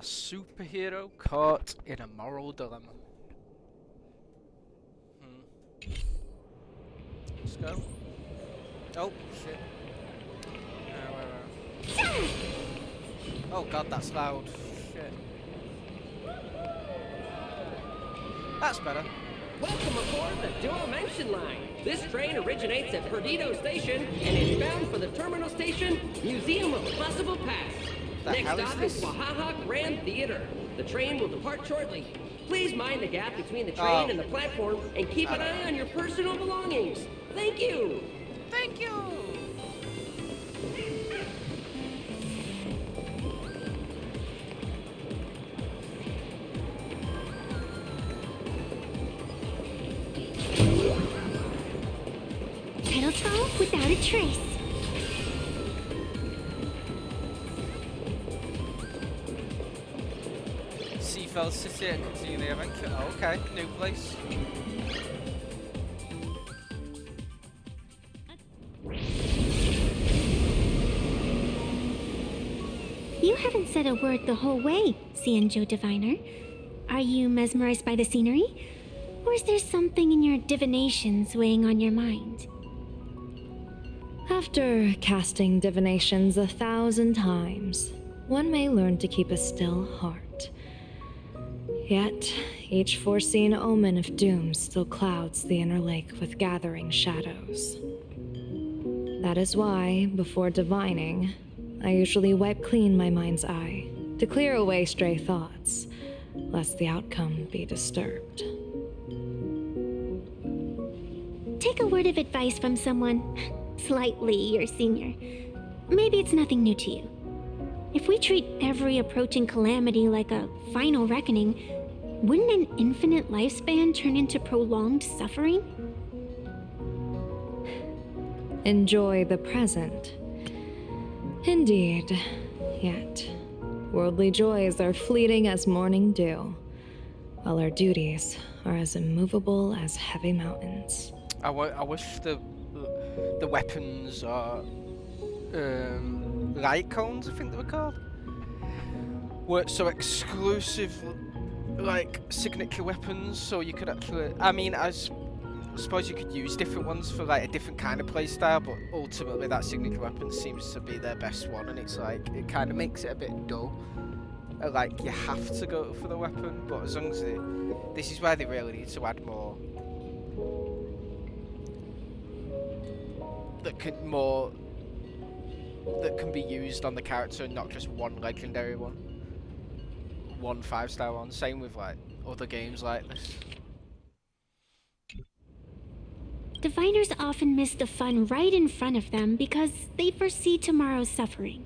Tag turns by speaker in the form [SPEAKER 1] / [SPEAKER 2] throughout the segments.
[SPEAKER 1] A superhero caught in a moral dilemma. Let's go. Oh, shit. Wait. Oh god, that's loud. Shit. That's better.
[SPEAKER 2] Welcome aboard the Dimension Line. This train originates at Perdido Station and is bound for the terminal station, Museum of Possible Past. Next stop is Wahaha Grand Theater. The train will depart shortly. Please mind the gap between the train and the platform and keep an eye on your personal belongings. Thank you.
[SPEAKER 1] Thank you.
[SPEAKER 3] Pedal fall without a trace.
[SPEAKER 1] Seafell City at Continue Adventure. Oh, okay, new place.
[SPEAKER 3] You haven't said a word the whole way, Cianjo Diviner. Are you mesmerized by the scenery? Or is there something in your divinations weighing on your mind?
[SPEAKER 4] After casting divinations 1,000 times, one may learn to keep a still heart. Yet, each foreseen omen of doom still clouds the inner lake with gathering shadows. That is why, before divining, I usually wipe clean my mind's eye to clear away stray thoughts, lest the outcome be disturbed.
[SPEAKER 3] Take a word of advice from someone slightly your senior. Maybe it's nothing new to you. If we treat every approaching calamity like a final reckoning, wouldn't an infinite lifespan turn into prolonged suffering?
[SPEAKER 4] Enjoy the present. Indeed, yet worldly joys are fleeting as morning dew, while our duties are as immovable as heavy mountains.
[SPEAKER 1] I wish the weapons are light cones, I think they were called, weren't so exclusive, like signature weapons, so you could actually. I mean, I suppose you could use different ones for like a different kind of playstyle, but ultimately that signature weapon seems to be their best one, and it's like it kind of makes it a bit dull. Like you have to go for the weapon, but as long as this is where they really need to add more. That can be used on the character and not just one legendary one. One 5-star one. Same with like other games like this.
[SPEAKER 3] Diviners often miss the fun right in front of them because they foresee tomorrow's suffering.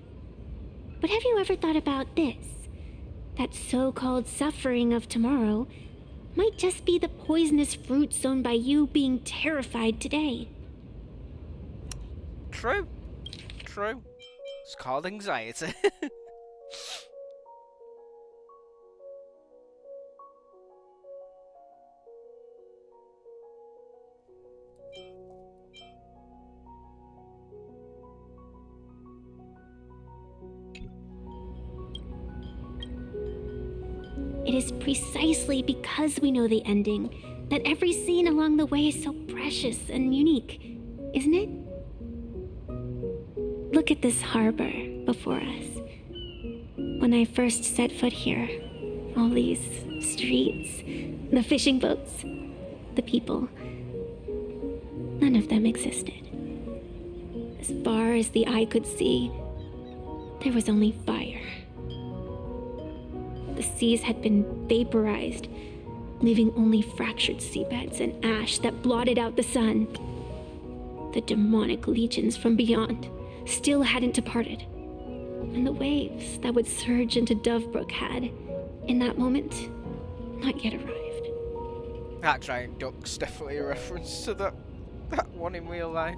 [SPEAKER 3] But have you ever thought about this? That so-called suffering of tomorrow might just be the poisonous fruit sown by you being terrified today.
[SPEAKER 1] True. True. It's called anxiety.
[SPEAKER 3] It is precisely because we know the ending that every scene along the way is so precious and unique, isn't it? Look at this harbor before us. When I first set foot here, all these streets, the fishing boats, the people, none of them existed. As far as the eye could see, there was only fire. The seas had been vaporized, leaving only fractured seabeds and ash that blotted out the sun. The demonic legions from beyond still hadn't departed, and the waves that would surge into Dovebrook had, in that moment, not yet arrived.
[SPEAKER 1] That giant duck's definitely a reference to that one in real life.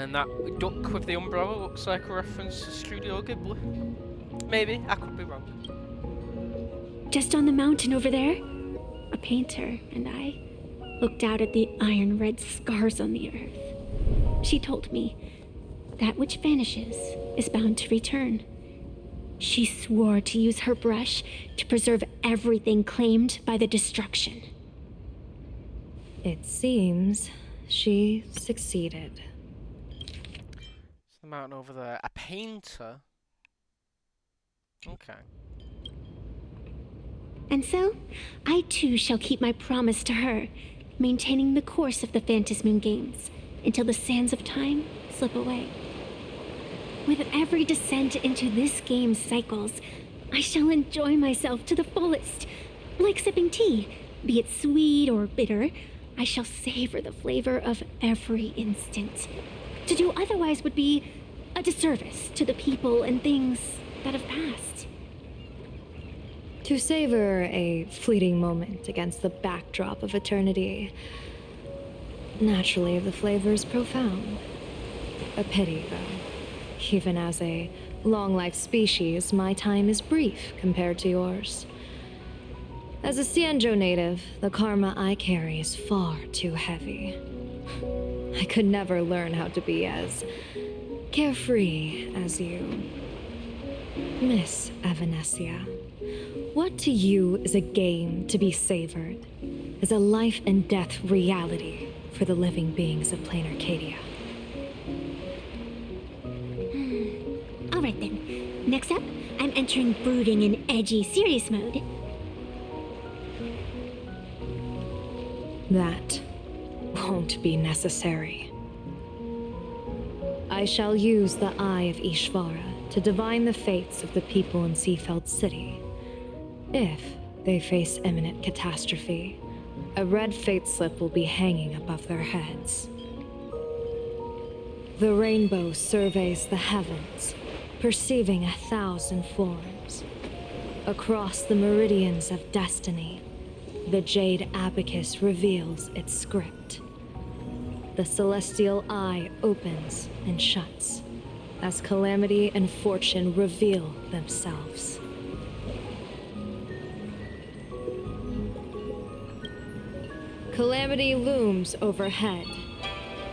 [SPEAKER 1] And that duck with the umbrella looks like a reference to Studio Ghibli. Maybe, I could be wrong.
[SPEAKER 3] Just on the mountain over there, a painter and I looked out at the iron red scars on the earth. She told me that which vanishes is bound to return. She swore to use her brush to preserve everything claimed by the destruction.
[SPEAKER 4] It seems she succeeded.
[SPEAKER 1] It's the mountain over there. A painter? Okay.
[SPEAKER 3] And so, I too shall keep my promise to her, maintaining the course of the Phantasmoon Games until the sands of time slip away. With every descent into this game's cycles, I shall enjoy myself to the fullest. Like sipping tea, be it sweet or bitter, I shall savor the flavor of every instant. To do otherwise would be a disservice to the people and things that have passed.
[SPEAKER 4] To savor a fleeting moment against the backdrop of eternity. Naturally, the flavor is profound. A pity, though. Even as a long-life species, my time is brief compared to yours. As a Cienjo native, the karma I carry is far too heavy. I could never learn how to be as carefree as you. Miss Evanesia, what to you is a game to be savored, is a life and death reality for the living beings of Planarcadia.
[SPEAKER 3] All right then. Next up, I'm entering brooding and edgy serious mode.
[SPEAKER 4] That won't be necessary. I shall use the Eye of Ishvara to divine the fates of the people in Seafeld City. If they face imminent catastrophe, a red fate slip will be hanging above their heads. The rainbow surveys the heavens, perceiving 1,000 forms. Across the meridians of destiny, the jade abacus reveals its script. The celestial eye opens and shuts as calamity and fortune reveal themselves. Calamity looms overhead.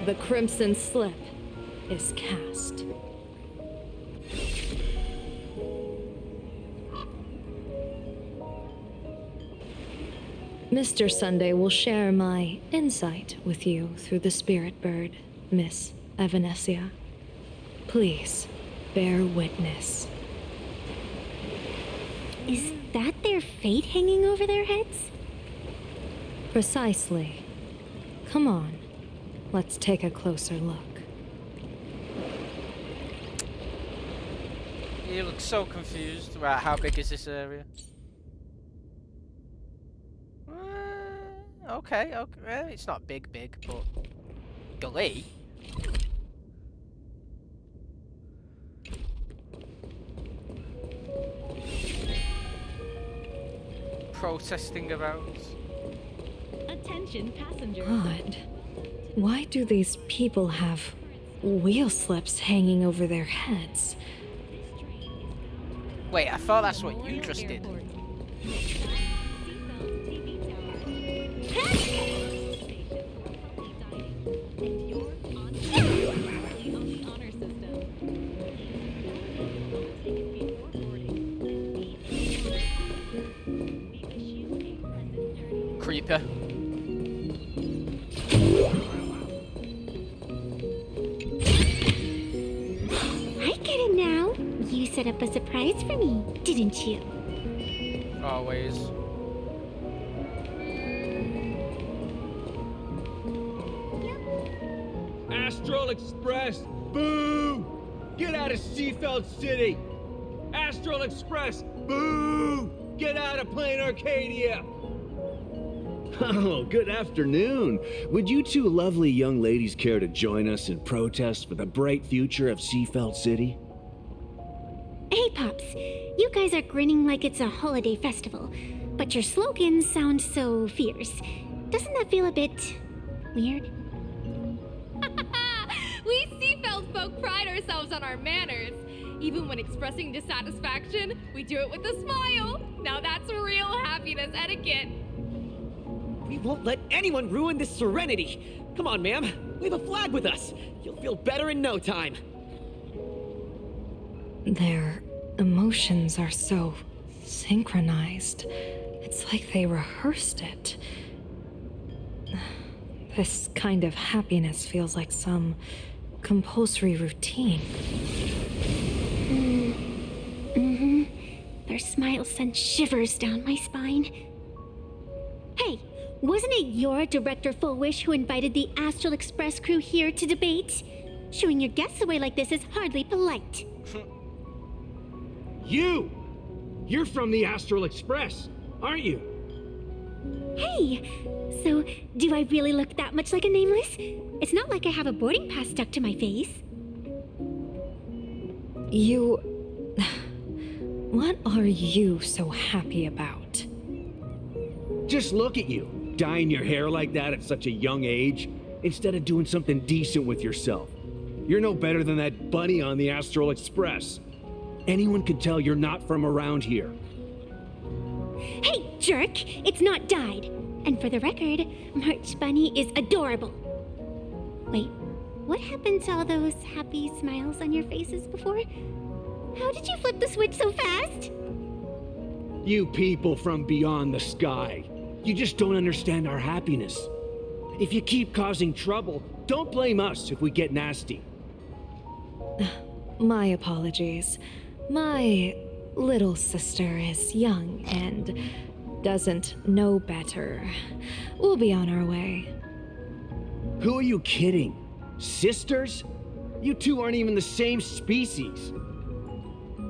[SPEAKER 4] The crimson slip is cast. Mr. Sunday will share my insight with you through the spirit bird, Miss Evanesia. Please, bear witness.
[SPEAKER 3] Is that their fate hanging over their heads?
[SPEAKER 4] Precisely. Come on, let's take a closer look.
[SPEAKER 1] You look so confused about how big is this area. Okay, it's not big, but Glee. Protesting about.
[SPEAKER 3] Attention, passenger.
[SPEAKER 4] Odd. Why do these people have wheel slips hanging over their heads?
[SPEAKER 1] Wait, I thought that's what you just did. Creeper.
[SPEAKER 3] I get it now. You set up a surprise for me, didn't you?
[SPEAKER 1] Always.
[SPEAKER 5] Astral Express, boo! Get out of Seafeld City! Astral Express, boo! Get out of Planarcadia!
[SPEAKER 6] Oh, good afternoon. Would you two lovely young ladies care to join us in protest for the bright future of Seafeld City?
[SPEAKER 3] Hey, Pops. You guys are grinning like it's a holiday festival, but your slogans sound so fierce. Doesn't that feel a bit weird?
[SPEAKER 7] We Seafeld ourselves on our manners. Even when expressing dissatisfaction, we do it with a smile. Now that's real happiness etiquette.
[SPEAKER 8] We won't let anyone ruin this serenity. Come on, ma'am. Wave a flag with us. You'll feel better in no time.
[SPEAKER 4] Their emotions are so synchronized. It's like they rehearsed it. This kind of happiness feels like some compulsory routine.
[SPEAKER 3] Their smiles send shivers down my spine. Hey, wasn't it your Director Fullwish who invited the Astral Express crew here to debate? Shooing your guests away like this is hardly polite.
[SPEAKER 6] You! You're from the Astral Express, aren't you?
[SPEAKER 3] Hey, so do I really look that much like a nameless? It's not like I have a boarding pass stuck to my face.
[SPEAKER 4] You... What are you so happy about?
[SPEAKER 6] Just look at you, dyeing your hair like that at such a young age, instead of doing something decent with yourself. You're no better than that bunny on the Astral Express. Anyone could tell you're not from around here.
[SPEAKER 3] Hey, jerk! It's not dyed. And for the record, March Bunny is adorable. Wait, what happened to all those happy smiles on your faces before? How did you flip the switch so fast?
[SPEAKER 6] You people from beyond the sky. You just don't understand our happiness. If you keep causing trouble, don't blame us if we get nasty.
[SPEAKER 4] My apologies. My little sister is young and doesn't know better. We'll be on our way.
[SPEAKER 6] Who are you kidding? Sisters? You two aren't even the same species.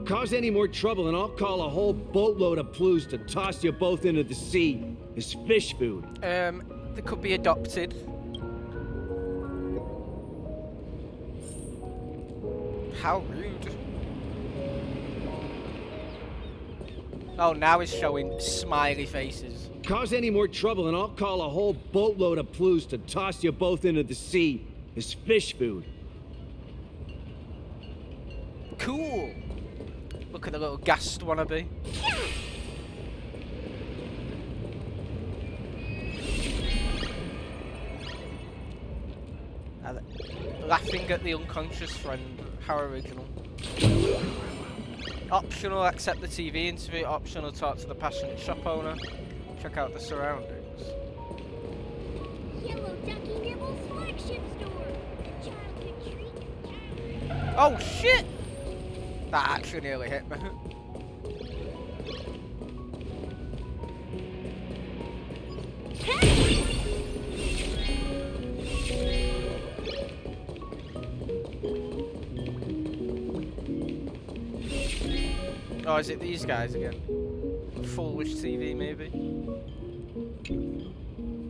[SPEAKER 6] Cause any more trouble and I'll call a whole boatload of Plues to toss you both into the sea as fish food.
[SPEAKER 1] They could be adopted. How rude. Oh, now it's showing smiley faces.
[SPEAKER 6] Cause any more trouble and I'll call a whole boatload of Plues to toss you both into the sea as fish food.
[SPEAKER 1] Cool. Look at the little gassed wannabe. Laughing at the unconscious friend. How original. Optional, accept the TV interview. Optional, talk to the passionate shop owner. Check out the surroundings.
[SPEAKER 3] Yellow Ducky Nibble's flagship store. A child can treat.
[SPEAKER 1] Oh shit! That actually nearly hit me. Oh, is it these guys again? Foolish TV, maybe?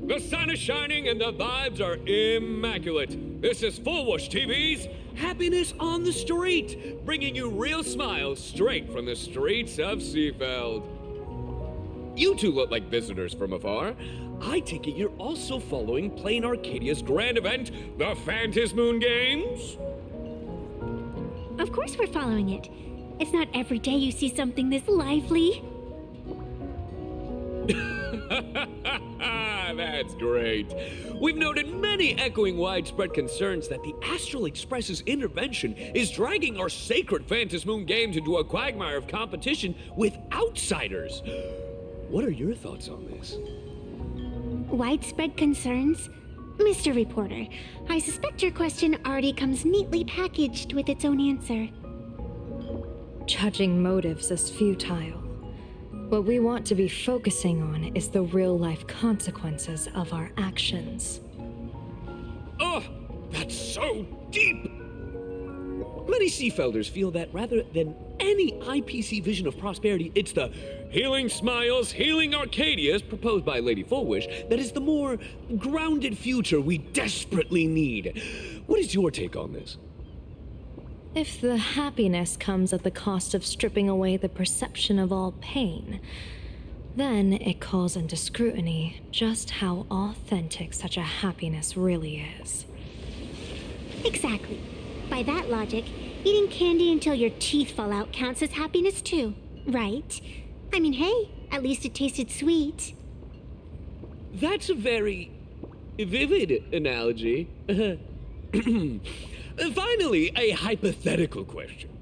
[SPEAKER 5] The sun is shining and the vibes are immaculate. This is Fullwush TV's Happiness on the Street, bringing you real smiles straight from the streets of Seafeld. You two look like visitors from afar. I take it you're also following Planarcadia's grand event, the Phantasmoon Games?
[SPEAKER 3] Of course we're following it. It's not every day you see something this lively.
[SPEAKER 5] That's great. We've noted many echoing widespread concerns that the Astral Express's intervention is dragging our sacred Phantasmoon Games into a quagmire of competition with outsiders. What are your thoughts on this?
[SPEAKER 3] Widespread concerns? Mr. Reporter, I suspect your question already comes neatly packaged with its own answer.
[SPEAKER 4] Judging motives is futile. What we want to be focusing on is the real-life consequences of our actions.
[SPEAKER 5] Oh, that's so deep! Many Seafelders feel that rather than any IPC vision of prosperity, it's the healing smiles, healing Arcadias proposed by Lady Fullwish that is the more grounded future we desperately need. What is your take on this?
[SPEAKER 4] If the happiness comes at the cost of stripping away the perception of all pain, then it calls into scrutiny just how authentic such a happiness really is.
[SPEAKER 3] Exactly. By that logic, Eating candy until your teeth fall out counts as happiness too, right? I mean, hey, at least it tasted sweet.
[SPEAKER 5] That's a very vivid analogy. Finally, a hypothetical question.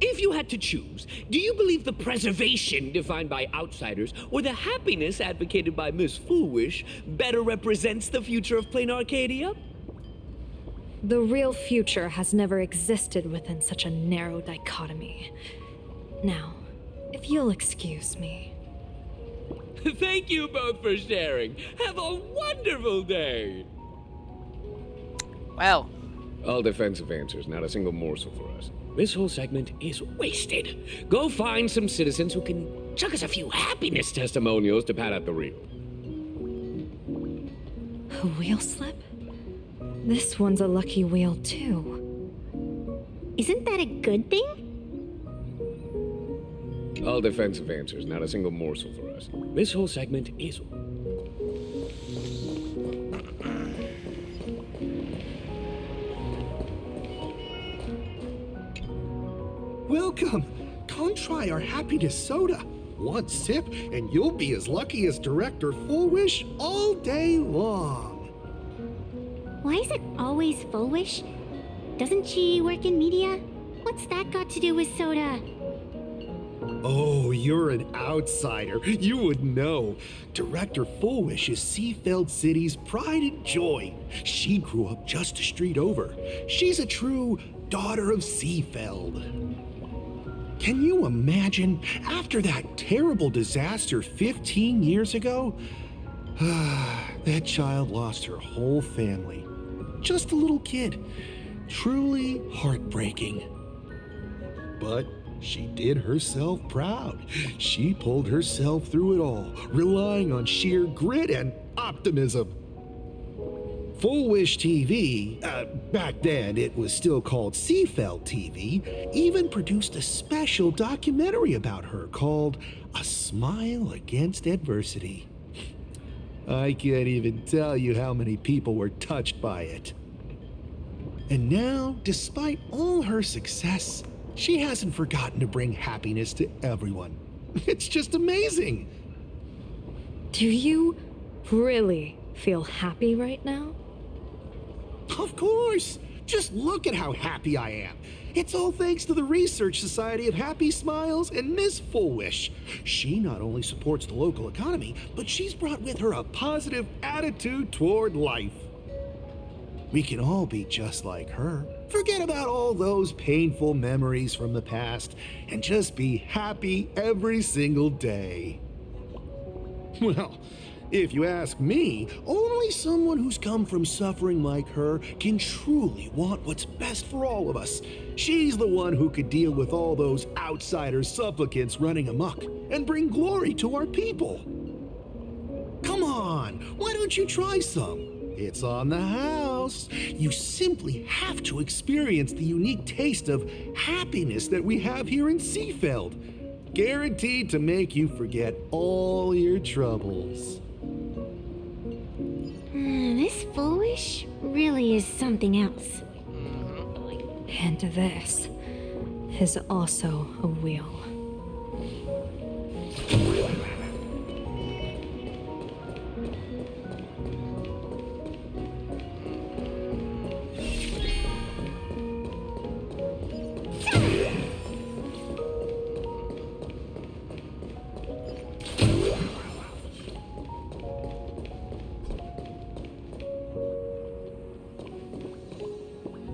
[SPEAKER 5] If you had to choose, do you believe the preservation defined by outsiders or the happiness advocated by Miss Foolish better represents the future of Planarcadia?
[SPEAKER 4] The real future has never existed within such a narrow dichotomy. Now, if you'll excuse me.
[SPEAKER 5] Thank you both for sharing. Have a wonderful day.
[SPEAKER 1] Well,
[SPEAKER 5] All defensive answers, not a single morsel for us. This whole segment is wasted. Go find some citizens who can chuck us a few happiness testimonials to pad out the reel.
[SPEAKER 4] A wheel slip? This one's a lucky wheel, too.
[SPEAKER 3] Isn't that a good thing?
[SPEAKER 5] All defensive answers, not a single morsel for us. This whole segment is...
[SPEAKER 9] Welcome! Come try our happiness soda. One sip, and you'll be as lucky as Director Fullwish all day long.
[SPEAKER 3] Why is it always Fullwish? Doesn't she work in media? What's that got to do with soda?
[SPEAKER 9] Oh, you're an outsider. You would know. Director Fullwish is Seafeld City's pride and joy. She grew up just a street over. She's a true daughter of Seafeld. Can you imagine, after that terrible disaster 15 years ago? That child lost her whole family. Just a little kid. Truly heartbreaking. But she did herself proud. She pulled herself through it all, relying on sheer grit and optimism. Fullwish TV, back then it was still called Seafeld TV, even produced a special documentary about her called A Smile Against Adversity. I can't even tell you how many people were touched by it. And now, despite all her success, she hasn't forgotten to bring happiness to everyone. It's just amazing.
[SPEAKER 4] Do you really feel happy right now?
[SPEAKER 9] Of course! Just look at how happy I am. It's all thanks to the Research Society of Happy Smiles and Miss Fullwish. She not only supports the local economy, but she's brought with her a positive attitude toward life. We can all be just like her. Forget about all those painful memories from the past and just be happy every single day. Well, if you ask me, only someone who's come from suffering like her can truly want what's best for all of us. She's the one who could deal with all those outsider supplicants running amok and bring glory to our people. Come on, why don't you try some? It's on the house. You simply have to experience the unique taste of happiness that we have here in Seafeld. Guaranteed to make you forget all your troubles.
[SPEAKER 3] This Foolish really is something else.
[SPEAKER 4] And this is also a wheel.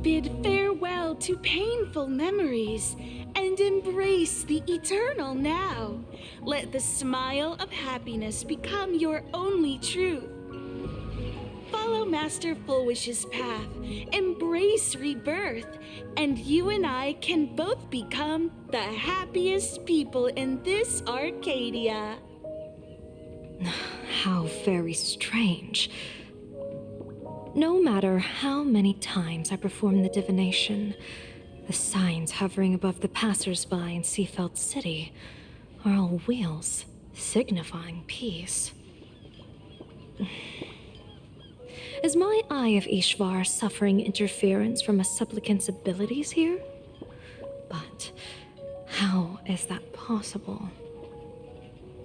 [SPEAKER 10] Bid farewell to painful memories and embrace the eternal now. Let the smile of happiness become your only truth. Follow Master Fullwish's path, embrace rebirth, and you and I can both become the happiest people in this Arcadia.
[SPEAKER 4] How very strange. No matter how many times I perform the divination, the signs hovering above the passers-by in Seafeld City are all wheels, signifying peace. Is my Eye of Ishvar suffering interference from a supplicant's abilities here? How is that possible?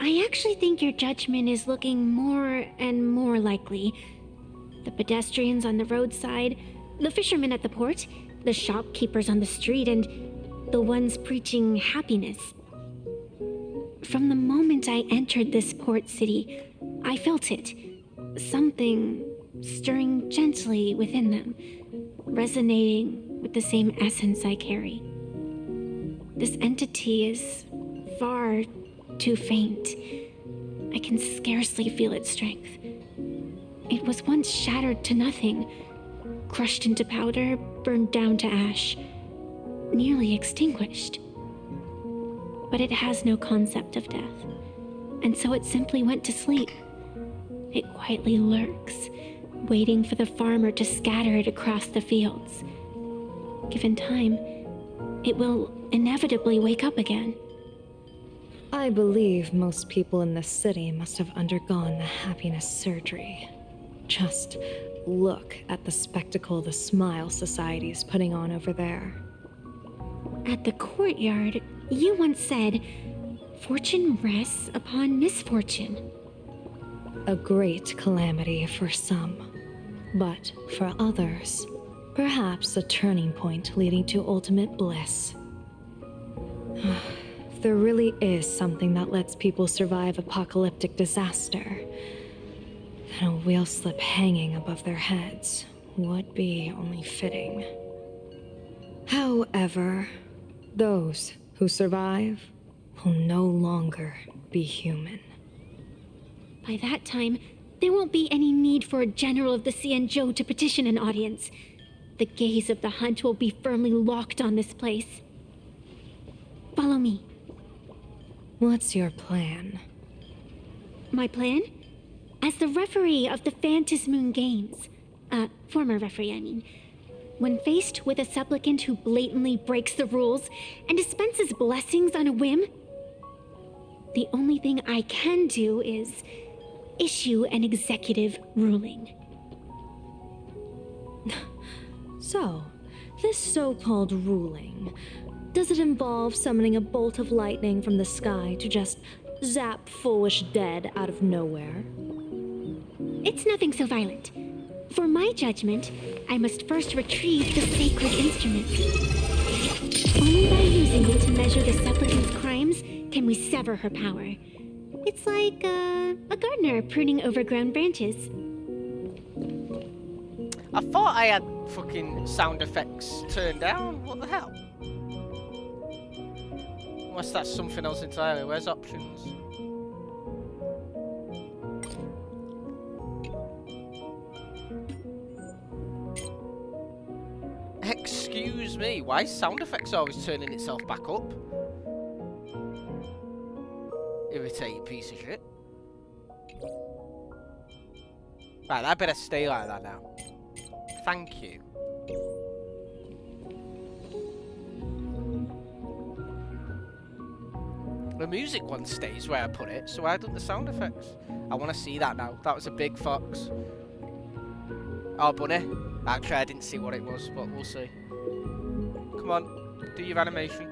[SPEAKER 3] I actually think your judgment is looking more and more likely. The pedestrians on the roadside, the fishermen at the port, the shopkeepers on the street, and the ones preaching happiness. From the moment I entered this port city, I felt it. Something stirring gently within them, resonating with the same essence I carry. This entity is far too faint. I can scarcely feel its strength. It was once shattered to nothing, crushed into powder, burned down to ash, nearly extinguished. But it has no concept of death, and so it simply went to sleep. It quietly lurks, waiting for the farmer to scatter it across the fields. Given time, it will inevitably wake up again.
[SPEAKER 4] I believe most people in this city must have undergone the happiness surgery. Just look at the spectacle the Smile Society is putting on over there.
[SPEAKER 3] At the courtyard, you once said, "Fortune rests upon misfortune."
[SPEAKER 4] A great calamity for some, but for others, perhaps a turning point leading to ultimate bliss. If there really is something that lets people survive apocalyptic disaster, then a wheel slip hanging above their heads would be only fitting. However, those who survive will no longer be human.
[SPEAKER 3] By that time, there won't be any need for a general of the Cianzhou to petition an audience. The gaze of the hunt will be firmly locked on this place. Follow me.
[SPEAKER 4] What's your plan?
[SPEAKER 3] My plan? As the referee of the Phantasmoon Games, former referee, I mean, when faced with a supplicant who blatantly breaks the rules and dispenses blessings on a whim, the only thing I can do is issue an executive ruling.
[SPEAKER 4] So, this so-called ruling, does it involve summoning a bolt of lightning from the sky to just zap Foolish dead out of nowhere?
[SPEAKER 3] It's nothing so violent. For my judgment, I must first retrieve the sacred instrument. Only by using it to measure the supplicant's crimes can we sever her power. It's like a gardener pruning overgrown branches.
[SPEAKER 1] I thought I had fucking sound effects turned down. What the hell? Unless that's something else entirely. Where's options? Excuse me, why is sound effects always turning itself back up? Irritating piece of shit. Right, I better stay like that now. Thank you. The music one stays where I put it, so I did the sound effects. I want to see that now. That was a big fox. Oh, bunny. Actually, I didn't see what it was, but we'll see. Come on, do your animation.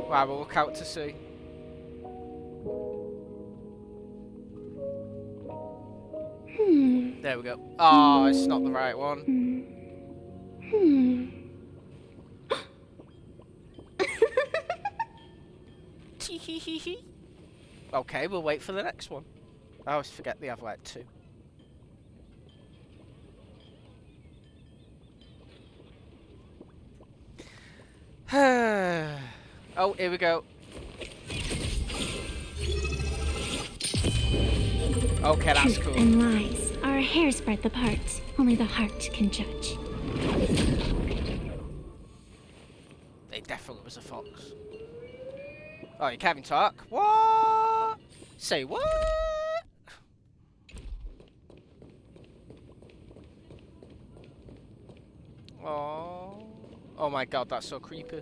[SPEAKER 1] Right, we'll look out to see. There we go. Oh, it's not the right one. Okay, we'll wait for the next one. I always forget they have like two. Oh, here we go. Okay, that's
[SPEAKER 3] Truth
[SPEAKER 1] cool.
[SPEAKER 3] and lies are a hair's breadth apart. Only the heart can judge.
[SPEAKER 1] It definitely was a fox. Oh, you can't even talk? What? Say what? Oh. Oh my god, that's so creepy.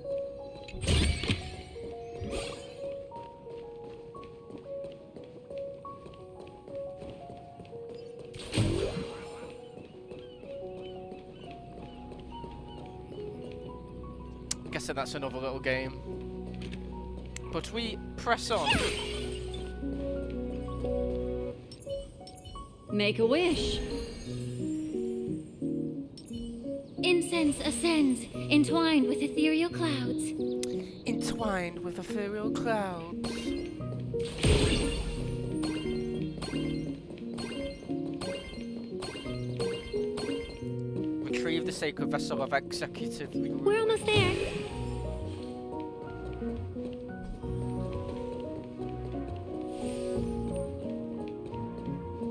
[SPEAKER 1] guessing that's another little game. But we press on.
[SPEAKER 7] Make a wish.
[SPEAKER 3] Incense ascends, entwined with ethereal clouds.
[SPEAKER 1] Entwined with ethereal clouds. Retrieve the sacred vessel of executive.
[SPEAKER 3] We're almost there.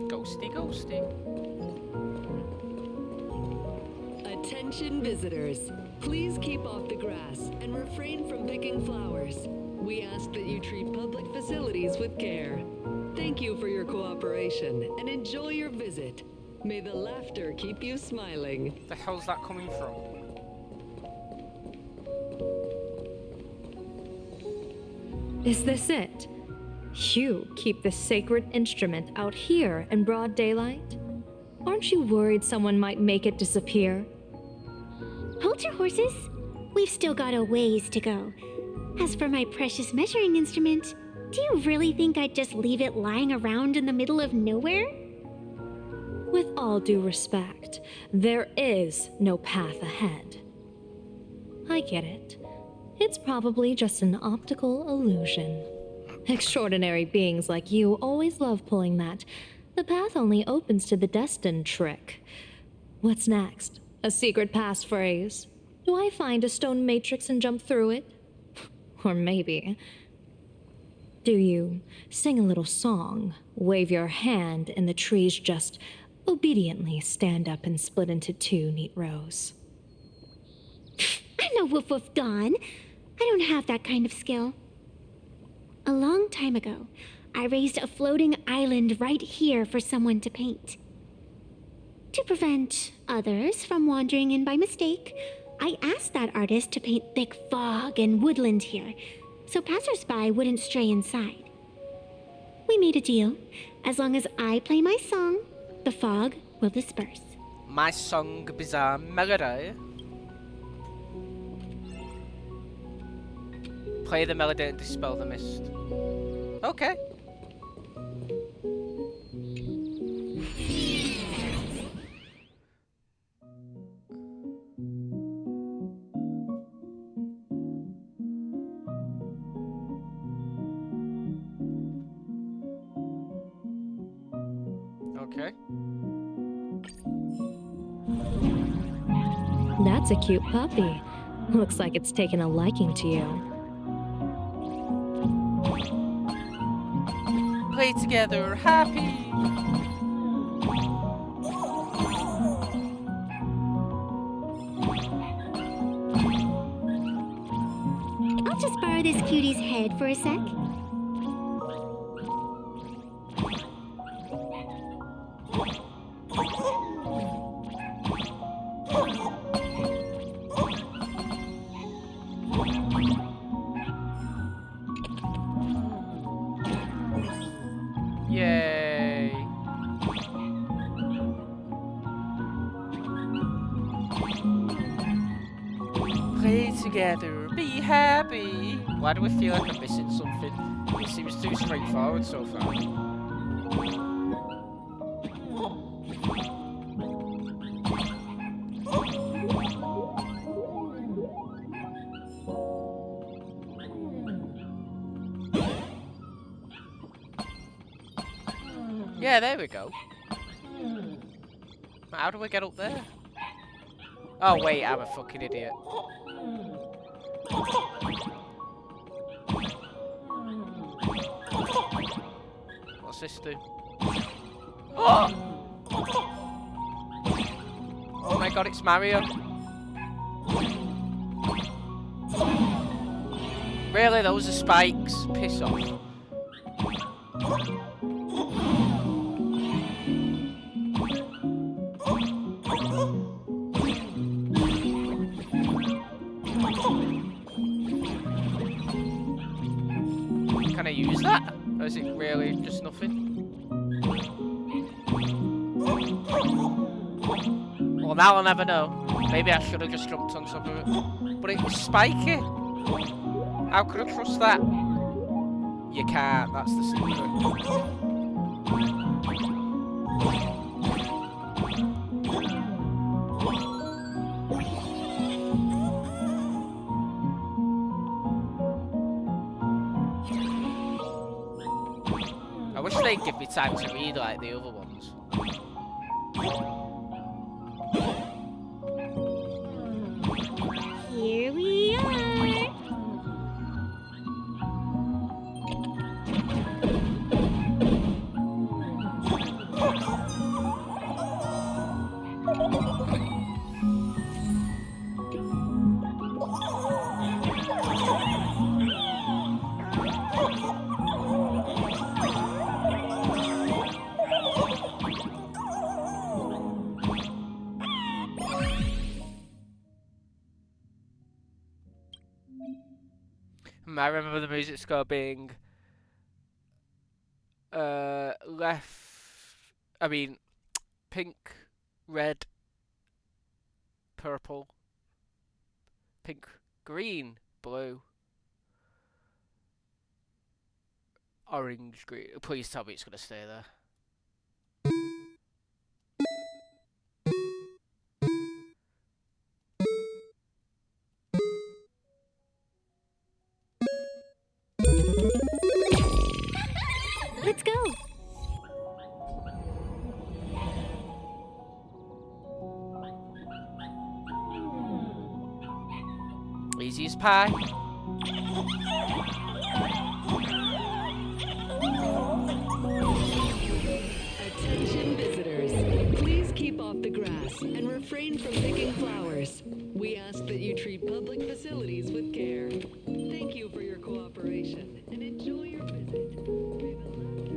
[SPEAKER 1] Ghosty, ghosty.
[SPEAKER 11] Attention visitors, please keep off the grass and refrain from picking flowers. We ask that you treat public facilities with care. Thank you for your cooperation and enjoy your visit. May the laughter keep you smiling.
[SPEAKER 1] The hell's that coming from?
[SPEAKER 4] Is this it? You keep this sacred instrument out here in broad daylight? Aren't you worried someone might make it disappear?
[SPEAKER 3] Hold your horses. We've still got a ways to go. As for my precious measuring instrument, do you really think I'd just leave it lying around in the middle of nowhere?
[SPEAKER 4] With all due respect, there is no path ahead. I get it. It's probably just an optical illusion. Extraordinary beings like you always love pulling that "the path only opens to the destined" trick. What's next? A secret passphrase? Do I find a stone matrix and jump through it? Or maybe... do you sing a little song, wave your hand, and the trees just obediently stand up and split into two neat rows?
[SPEAKER 3] I'm no woof woof Dawn. I don't have that kind of skill. A long time ago, I raised a floating island right here for someone to paint. To prevent others from wandering in by mistake, I asked that artist to paint thick fog and woodland here, so passersby wouldn't stray inside. We made a deal. As long as I play my song, the fog will disperse.
[SPEAKER 1] My song, bizarre melody. Play the melody and dispel the mist. Okay. Okay.
[SPEAKER 4] That's a cute puppy. Looks like it's taken a liking to you.
[SPEAKER 1] Play together, happy.
[SPEAKER 3] I'll just borrow this cutie's head for a sec.
[SPEAKER 1] Yay. Play together, be happy. Why do I feel like I'm missing something? It seems too straightforward so far. Yeah, there we go. How do I get up there? Oh wait, I'm a fucking idiot. What's this do? Oh! Oh my god, it's Mario. Really, those are spikes? Piss off. Can I use that? Or is it really just nothing? Well, now I'll never know. Maybe I should have just jumped on top of it. But it was spiky. How could I trust that? You can't, that's the secret. I wish they'd give me time to read like the other ones.
[SPEAKER 3] Here we are.
[SPEAKER 1] I remember the music score being pink, red, purple, pink, green, blue, orange, green. Please tell me it's gonna stay there.
[SPEAKER 3] Let's go.
[SPEAKER 1] Easy as pie.
[SPEAKER 11] Attention visitors. Please keep off the grass and refrain from picking flowers. We ask that you treat public facilities with care. Thank you for your cooperation and enjoy your visit. May the laughter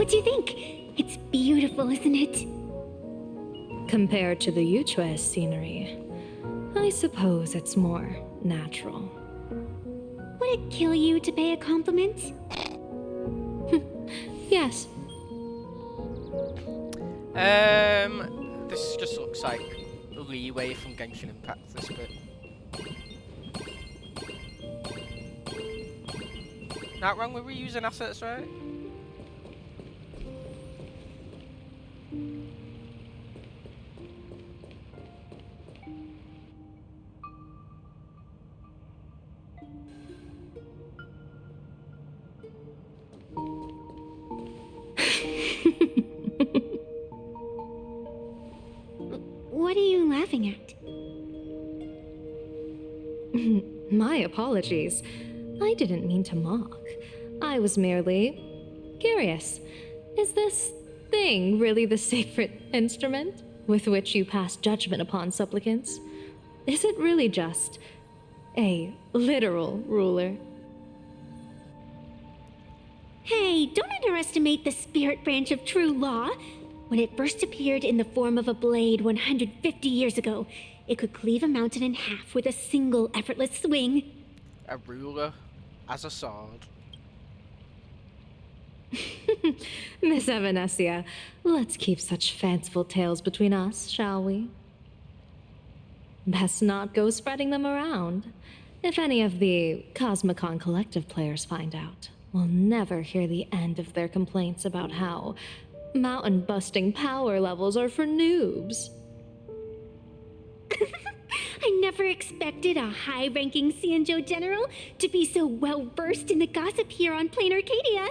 [SPEAKER 3] What do you think? It's beautiful, isn't it?
[SPEAKER 4] Compared to the Yuchue scenery, I suppose it's more natural.
[SPEAKER 3] Would it kill you to pay a compliment?
[SPEAKER 4] Yes.
[SPEAKER 1] This just looks like leeway from Genshin Impact, this bit. Not wrong with reusing assets, right?
[SPEAKER 3] What are you laughing at?
[SPEAKER 4] My apologies. I didn't mean to mock. I was merely curious. Is this thing really the sacred instrument with which you pass judgment upon supplicants? Is it really just a literal ruler?
[SPEAKER 3] Hey, don't underestimate the spirit branch of true law. When it first appeared in the form of a blade 150 years ago, it could cleave a mountain in half with a single effortless swing.
[SPEAKER 1] A ruler as a sword.
[SPEAKER 4] Miss Evanesia, let's keep such fanciful tales between us, shall we? Best not go spreading them around. If any of the Cosmicon Collective players find out, we'll never hear the end of their complaints about how mountain-busting power levels are for noobs.
[SPEAKER 3] I never expected a high-ranking Xianzhou general to be so well-versed in the gossip here on Planarcadia.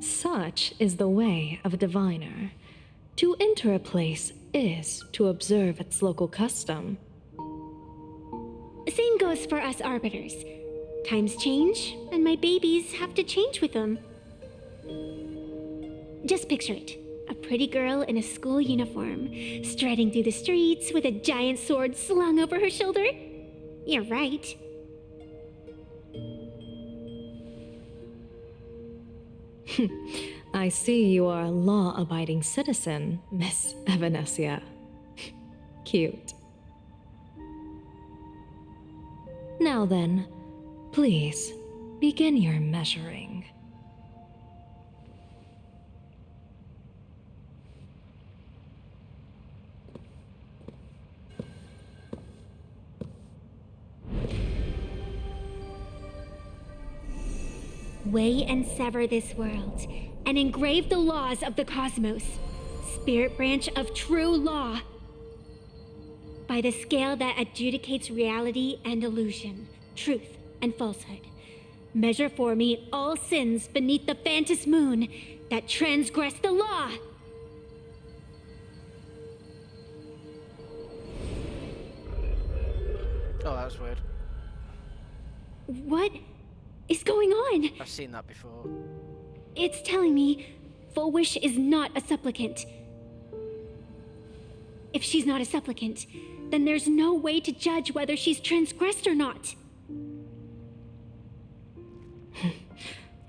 [SPEAKER 4] Such is the way of a diviner. To enter a place is to observe its local custom.
[SPEAKER 3] Same goes for us arbiters. Times change, and my babies have to change with them. Just picture it. A pretty girl in a school uniform, striding through the streets with a giant sword slung over her shoulder. You're right.
[SPEAKER 4] I see you are a law-abiding citizen, Miss Evanesia. Cute. Now then, please, begin your measuring.
[SPEAKER 3] Weigh and sever this world, and engrave the laws of the cosmos, spirit branch of true law. By the scale that adjudicates reality and illusion, truth and falsehood, measure for me all sins beneath the phantom moon that transgress the law.
[SPEAKER 1] Oh, that was weird.
[SPEAKER 3] What is going on?
[SPEAKER 1] I've seen that before.
[SPEAKER 3] It's telling me Full Wish is not a supplicant. If she's not a supplicant, then there's no way to judge whether she's transgressed or not.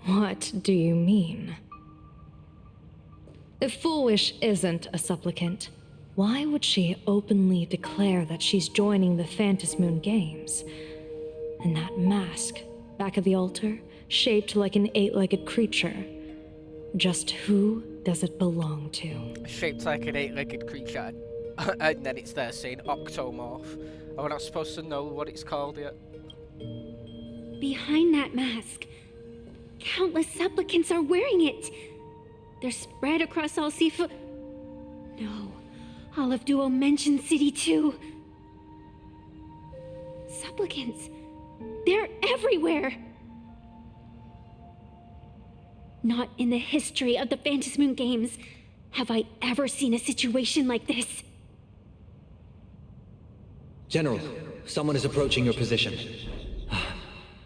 [SPEAKER 4] What do you mean? If Full Wish isn't a supplicant, why would she openly declare that she's joining the Phantom Moon Games? And that mask, back of the altar, shaped like an 8-legged creature. Just who does it belong to?
[SPEAKER 1] Shaped like an 8-legged creature. And then it's there saying Octomorph. Are we not supposed to know what it's called yet?
[SPEAKER 3] Behind that mask, countless supplicants are wearing it. They're spread across all Sifu. No, all of Duo Mention City too. Supplicants, they're everywhere. Not in the history of the Phantom Moon Games have I ever seen a situation like this.
[SPEAKER 12] General, someone is approaching your position.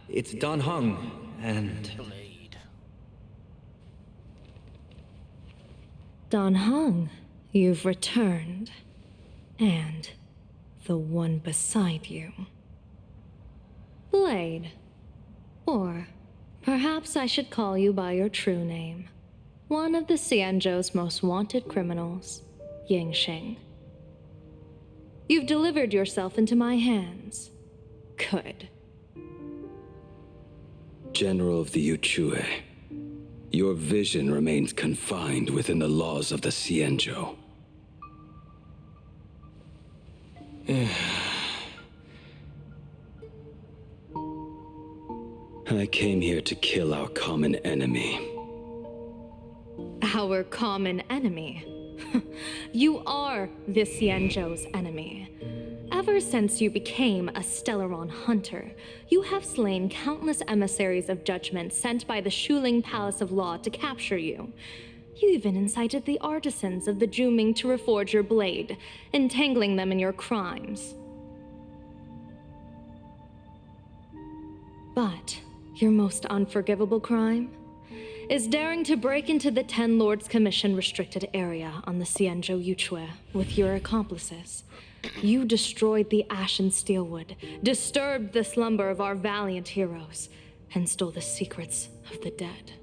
[SPEAKER 12] It's Dan Heng, and...
[SPEAKER 1] Blade.
[SPEAKER 4] Dan Heng, you've returned. And the one beside you. Blade. Or perhaps I should call you by your true name. One of the Xianzhou's most wanted criminals, Yingxing. You've delivered yourself into my hands. Good.
[SPEAKER 13] General of the Yuchue, your vision remains confined within the laws of the Xianzhou. I came here to kill our common enemy.
[SPEAKER 4] Our common enemy? You are the Xianzhou's enemy. Ever since you became a Stellaron hunter, you have slain countless emissaries of judgment sent by the Shuling Palace of Law to capture you. You even incited the artisans of the Juming to reforge your blade, entangling them in your crimes. But your most unforgivable crime is daring to break into the Ten Lords Commission restricted area on the Xianzhou Yuchue with your accomplices. You destroyed the Ashen Steelwood, disturbed the slumber of our valiant heroes, and stole the secrets of the dead.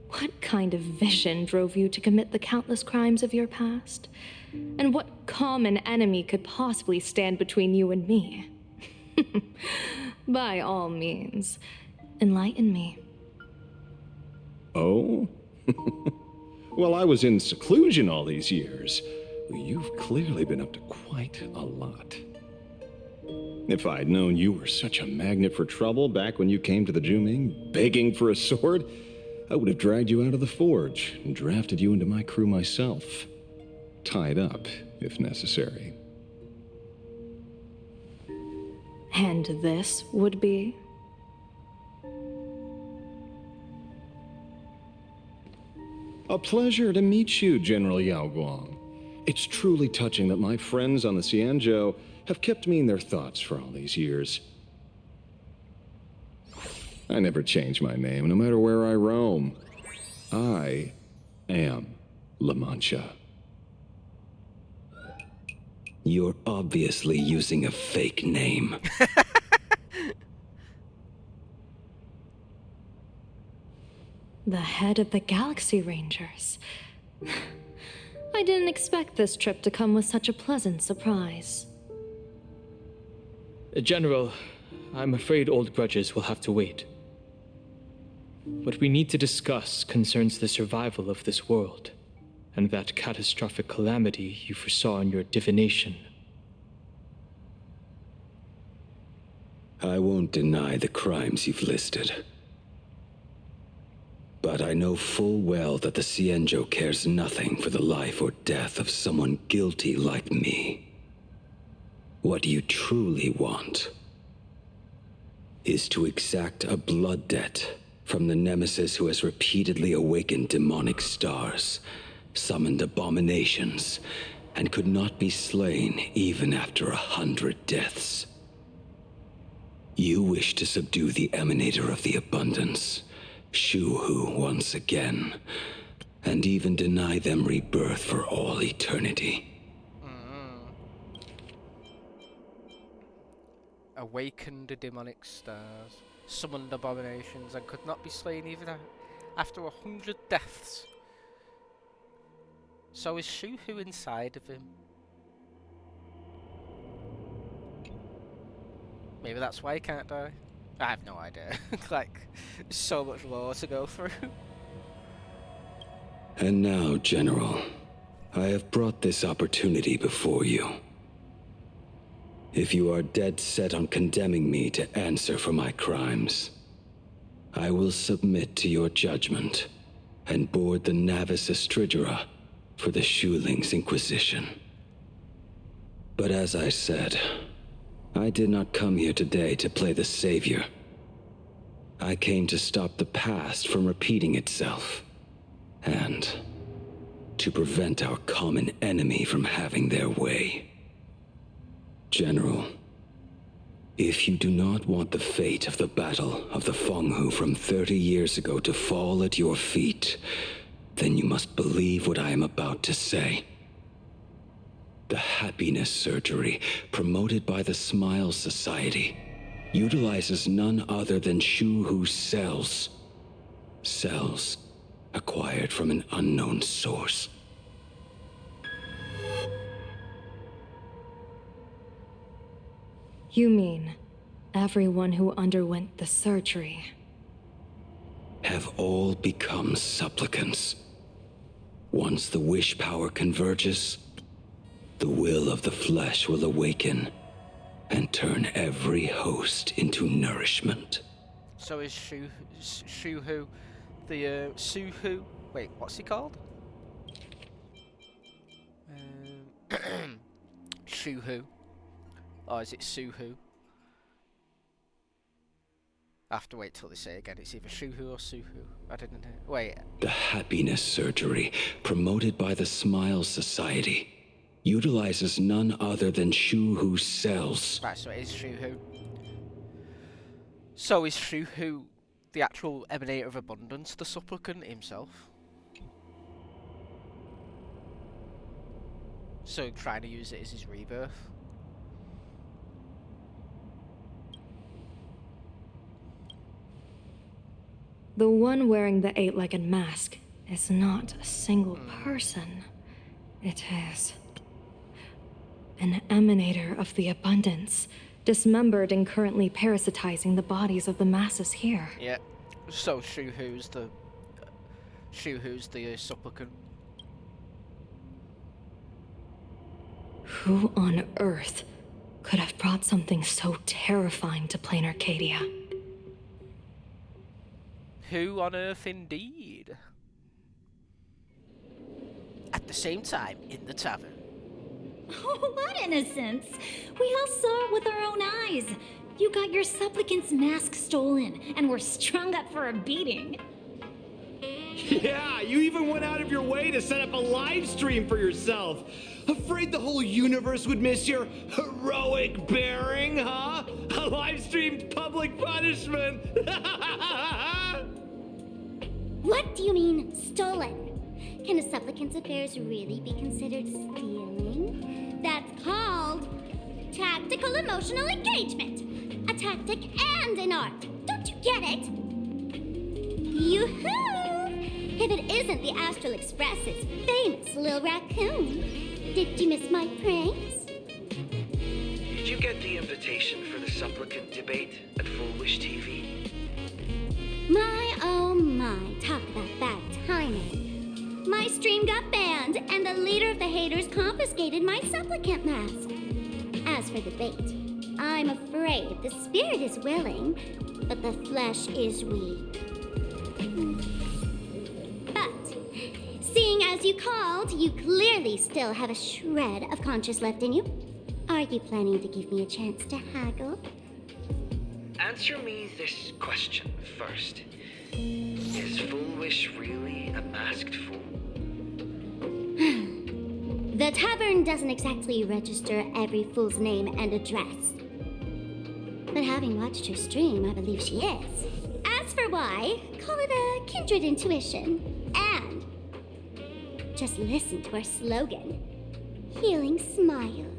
[SPEAKER 4] What kind of vision drove you to commit the countless crimes of your past? And what common enemy could possibly stand between you and me? By all means, enlighten me.
[SPEAKER 9] Oh? Well, I was in seclusion all these years. You've clearly been up to quite a lot. If I'd known you were such a magnet for trouble back when you came to the Juming, begging for a sword, I would have dragged you out of the forge and drafted you into my crew myself. Tied up, if necessary.
[SPEAKER 4] And this would be?
[SPEAKER 9] A pleasure to meet you, General Yao Guang. It's truly touching that my friends on the Xianzhou have kept me in their thoughts for all these years. I never change my name, no matter where I roam. I am La Mancha.
[SPEAKER 13] You're obviously using a fake name.
[SPEAKER 4] The head of the Galaxy Rangers. I didn't expect this trip to come with such a pleasant surprise.
[SPEAKER 12] General,
[SPEAKER 14] I'm afraid old grudges will have to wait. What we need to discuss concerns the survival of this world, and that catastrophic calamity you foresaw in your divination.
[SPEAKER 13] I won't deny the crimes you've listed. But I know full well that the Cienjo cares nothing for the life or death of someone guilty like me. What you truly want is to exact a blood debt from the nemesis who has repeatedly awakened demonic stars, summoned abominations, and could not be slain even after 100 deaths. You wish to subdue the emanator of the abundance, Shuhu, once again, and even deny them rebirth for all eternity.
[SPEAKER 1] Awakened the demonic stars, summoned abominations, and could not be slain even after 100 deaths. So is Shuhu inside of him? Maybe that's why he can't die. I have no idea. Like, so much more to go through.
[SPEAKER 13] And now, General, I have brought this opportunity before you. If you are dead set on condemning me to answer for my crimes, I will submit to your judgment and board the Navis Astridura for the Shuling's Inquisition. But as I said, I did not come here today to play the savior. I came to stop the past from repeating itself, and to prevent our common enemy from having their way. General, if you do not want the fate of the Battle of the Fenghu from 30 years ago to fall at your feet, then you must believe what I am about to say. The happiness surgery promoted by the Smile Society utilizes none other than Shuhu's cells. Cells acquired from an unknown source.
[SPEAKER 4] You mean everyone who underwent the surgery
[SPEAKER 13] have all become supplicants. Once the wish power converges, the will of the flesh will awaken and turn every host into nourishment.
[SPEAKER 1] So is Shuhu the Suhu? Wait, what's he called? Shuhu. Or is it Suhu? I have to wait till they say it again. It's either Shuhu or Suhu. I didn't know. Wait.
[SPEAKER 13] The happiness surgery promoted by the Smile Society utilizes none other than Shuhu's cells.
[SPEAKER 1] Right, so it is Shuhu. So is Shuhu the actual emanator of abundance, the supplicant himself? So trying to use it as his rebirth?
[SPEAKER 4] the one wearing the eight-legged mask is not a single person. It is an emanator of the abundance, dismembered and currently parasitizing the bodies of the masses here.
[SPEAKER 1] Yeah. So Shuhu's the supplicant.
[SPEAKER 4] Who on earth could have brought something so terrifying to Planarcadia?
[SPEAKER 1] Who on earth indeed? At the same time, in the tavern.
[SPEAKER 15] Oh, what innocence! We all saw it with our own eyes. You got your supplicant's mask stolen, and were strung up for a beating.
[SPEAKER 6] Yeah, you even went out of your way to set up a live stream for yourself. Afraid the whole universe would miss your heroic bearing, huh? A live-streamed public punishment!
[SPEAKER 15] What do you mean, stolen? Can a supplicant's affairs really be considered stealing? That's called tactical emotional engagement. A tactic and an art. Don't you get it? Yoo-hoo! If it isn't the Astral Express's famous Lil Raccoon. Did you miss my praise?
[SPEAKER 12] Did you get the invitation for the supplicant debate at Foolish TV?
[SPEAKER 15] My, oh my, talk about bad timing. My stream got banned, and the leader of the haters confiscated my supplicant mask. As for the bait, I'm afraid the spirit is willing, but the flesh is weak. But, seeing as you called, you clearly still have a shred of conscience left in you. Are you planning to give me a chance to haggle?
[SPEAKER 12] Answer me this question first. Is Foolish really a masked fool?
[SPEAKER 15] The tavern doesn't exactly register every fool's name and address. But having watched her stream, I believe she is. As for why, call it a kindred intuition. And just listen to our slogan. Healing smiles.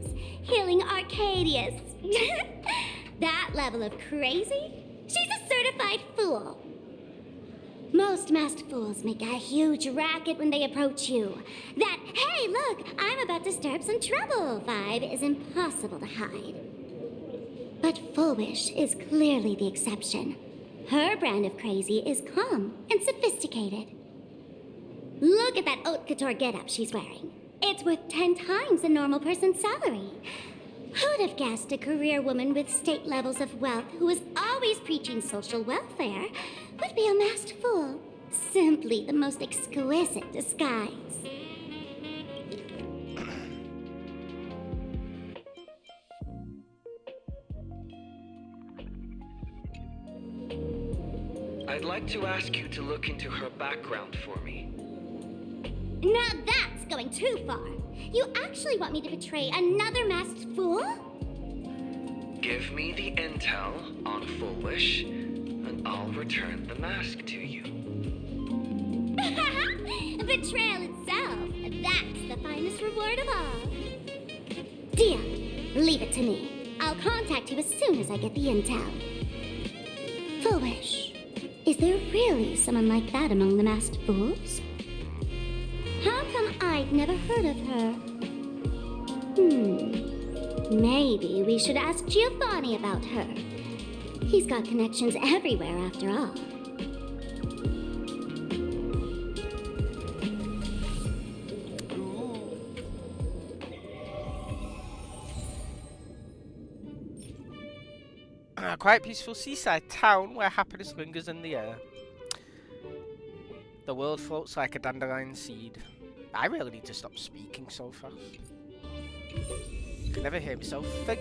[SPEAKER 15] Healing Arcadius. That level of crazy? She's a certified fool. Most masked fools make a huge racket when they approach you. That, hey, look, I'm about to stir up some trouble vibe is impossible to hide. But Foolish is clearly the exception. Her brand of crazy is calm and sophisticated. Look at that haute couture getup she's wearing. It's worth 10 times a normal person's salary. Who'd have guessed a career woman with state levels of wealth who was always preaching social welfare would be a masked fool? Simply the most exquisite disguise.
[SPEAKER 12] I'd like to ask you to look into her background for me.
[SPEAKER 15] Now that's going too far. You actually want me to betray another masked fool?
[SPEAKER 12] Give me the intel on Foolish, and I'll return the mask to you.
[SPEAKER 15] Betrayal itself. That's the finest reward of all. Deal. Leave it to me. I'll contact you as soon as I get the intel. Foolish. Is there really someone like that among the masked fools? How come I'd never heard of her? Maybe we should ask Giovanni about her. He's got connections everywhere after all.
[SPEAKER 1] A quiet, peaceful seaside town where happiness lingers in the air. The world floats like a dandelion seed. I really need to stop speaking so fast. I can never hear myself think.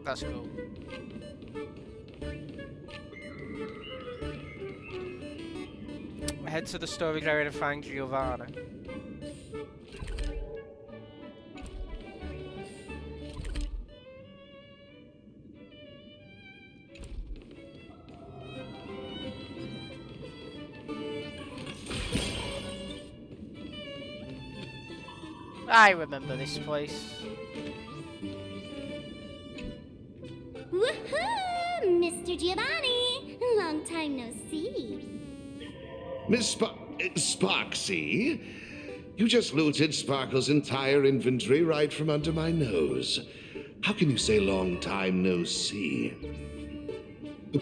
[SPEAKER 1] That's cool. Head to the storage area to find Giovanni. I remember this place.
[SPEAKER 15] Woohoo! Mr. Giovanni! Long time no see.
[SPEAKER 9] Miss Sparksy? You just looted Sparkle's entire inventory right from under my nose. How can you say long time no see?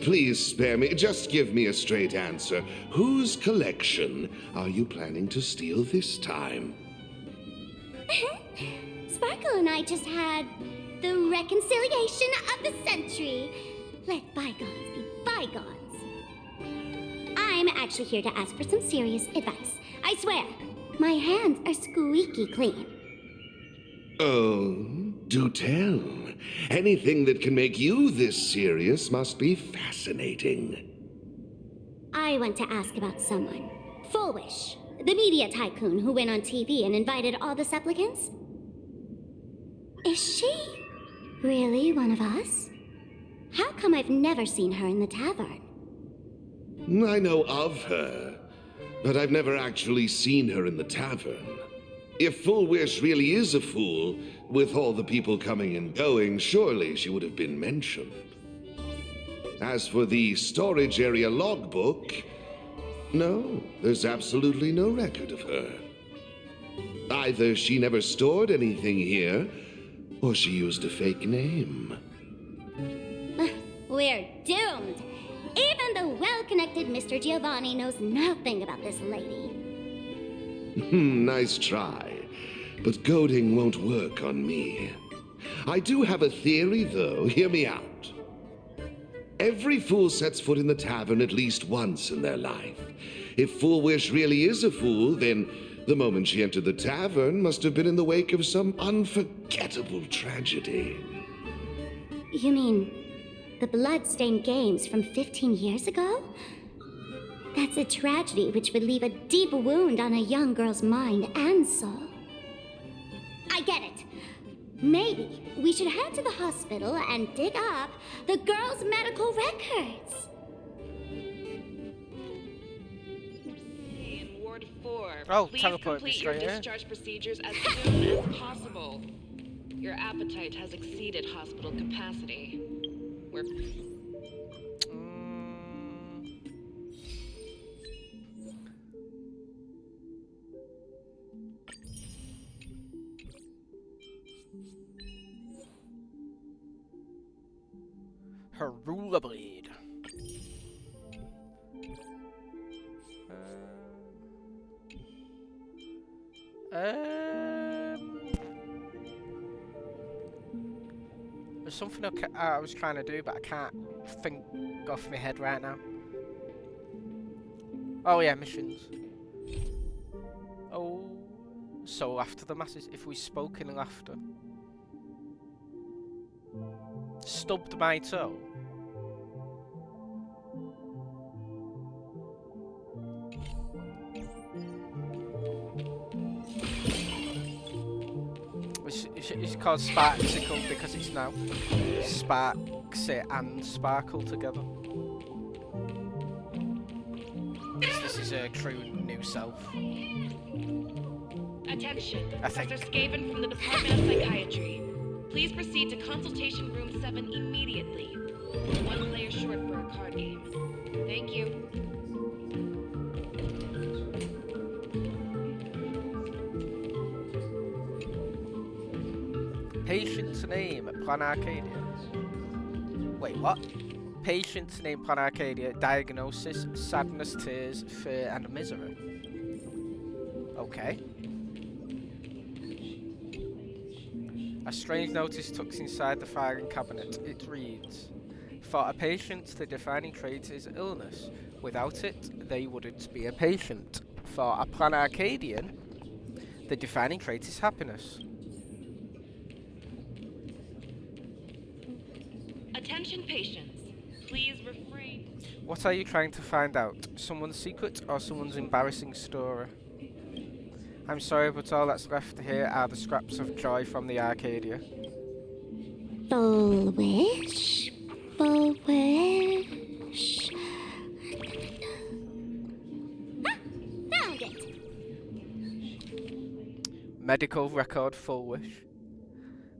[SPEAKER 9] Please spare me. Just give me a straight answer. Whose collection are you planning to steal this time?
[SPEAKER 15] Sparkle and I just had the reconciliation of the century. Let bygones be bygones. I'm actually here to ask for some serious advice. I swear, my hands are squeaky clean.
[SPEAKER 9] Oh, do tell. Anything that can make you this serious must be fascinating.
[SPEAKER 15] I want to ask about someone. Foolish, the media tycoon who went on TV and invited all the supplicants. Is she really one of us? How come I've never seen her in the tavern?
[SPEAKER 9] I know of her, but I've never actually seen her in the tavern. If Full Wish really is a fool, with all the people coming and going, surely she would have been mentioned. As for the storage area logbook, no, there's absolutely no record of her. Either she never stored anything here, or she used a fake name.
[SPEAKER 15] We're doomed. Even the well-connected Mr. Giovanni knows nothing about this lady.
[SPEAKER 9] Nice try, but goading won't work on me. I do have a theory, though. Hear me out. Every fool sets foot in the tavern at least once in their life. If Full Wish really is a fool, then the moment she entered the tavern must have been in the wake of some unforgettable tragedy.
[SPEAKER 15] You mean the blood-stained games from 15 years ago? That's a tragedy which would leave a deep wound on a young girl's mind and soul. I get it. Maybe we should head to the hospital and dig up the girl's medical records.
[SPEAKER 16] In Ward 4,
[SPEAKER 1] Oh,
[SPEAKER 16] please
[SPEAKER 1] teleport
[SPEAKER 16] complete your
[SPEAKER 1] straight here.
[SPEAKER 16] discharge procedures as soon as possible. Your appetite has exceeded hospital capacity. We're...
[SPEAKER 1] Her ruler blade. There's something I was trying to do, but I can't think off my head right now. Oh yeah, missions. Oh, so after the masses, if we spoke in laughter. Stubbed my toe. It's called Sparksicle because it's now Sparksy and Sparkle together. This is a true new self.
[SPEAKER 16] Attention,
[SPEAKER 1] I think.
[SPEAKER 16] Professor Skaven from the Department of Psychiatry. Please proceed to Consultation Room 7 immediately. One player short for a card game. Thank you.
[SPEAKER 1] Patient's name, Planarcadia. Wait, what? Patient's name, Planarcadia. Diagnosis, sadness, tears, fear, and misery. Okay. A strange notice tucked inside the filing cabinet. It reads, for a patient, the defining trait is illness. Without it, they wouldn't be a patient. For a Planarcadian, the defining trait is happiness.
[SPEAKER 16] Attention patients, please refrain.
[SPEAKER 1] What are you trying to find out? Someone's secret or someone's embarrassing story? I'm sorry, but all that's left here are the scraps of joy from the Arcadia.
[SPEAKER 15] Full wish, full wish. Ah, found it.
[SPEAKER 1] Medical record, Full Wish.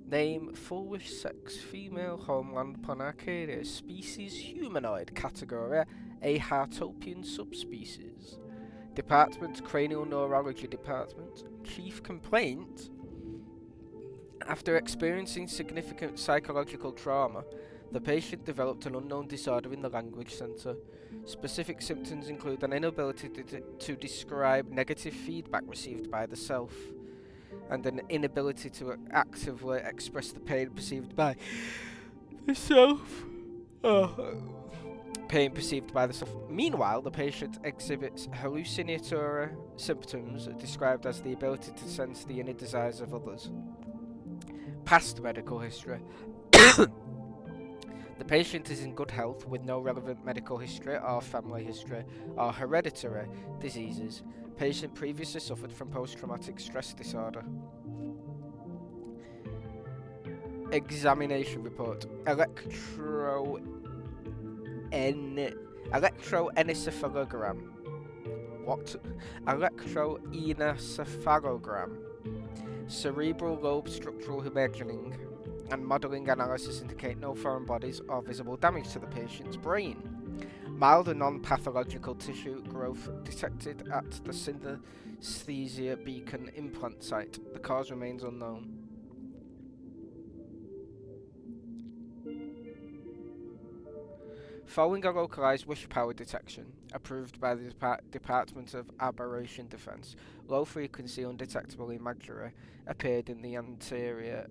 [SPEAKER 1] Name, Full Wish, sex, female, homeland, Planarcadia, species, humanoid, category, a Hartopian subspecies. Department, Cranial Neurology Department. Chief complaint? After experiencing significant psychological trauma, the patient developed an unknown disorder in the language center. Specific symptoms include an inability to describe negative feedback received by the self, and an inability to actively express the pain perceived by the self. Pain perceived by the self. Meanwhile, the patient exhibits hallucinatory symptoms described as the ability to sense the inner desires of others. Past medical history. The patient is in good health with no relevant medical history or family history or hereditary diseases. Patient previously suffered from post-traumatic stress disorder. Examination report. Electroencephalogram. What? Electroencephalogram. Cerebral lobe structural imagining and modelling analysis indicate no foreign bodies or visible damage to the patient's brain. Mild and non-pathological tissue growth detected at the synesthesia beacon implant site. The cause remains unknown. Following a localized wish power detection, approved by the Department of Aberration Defense, low-frequency undetectable imagery appeared in the anterior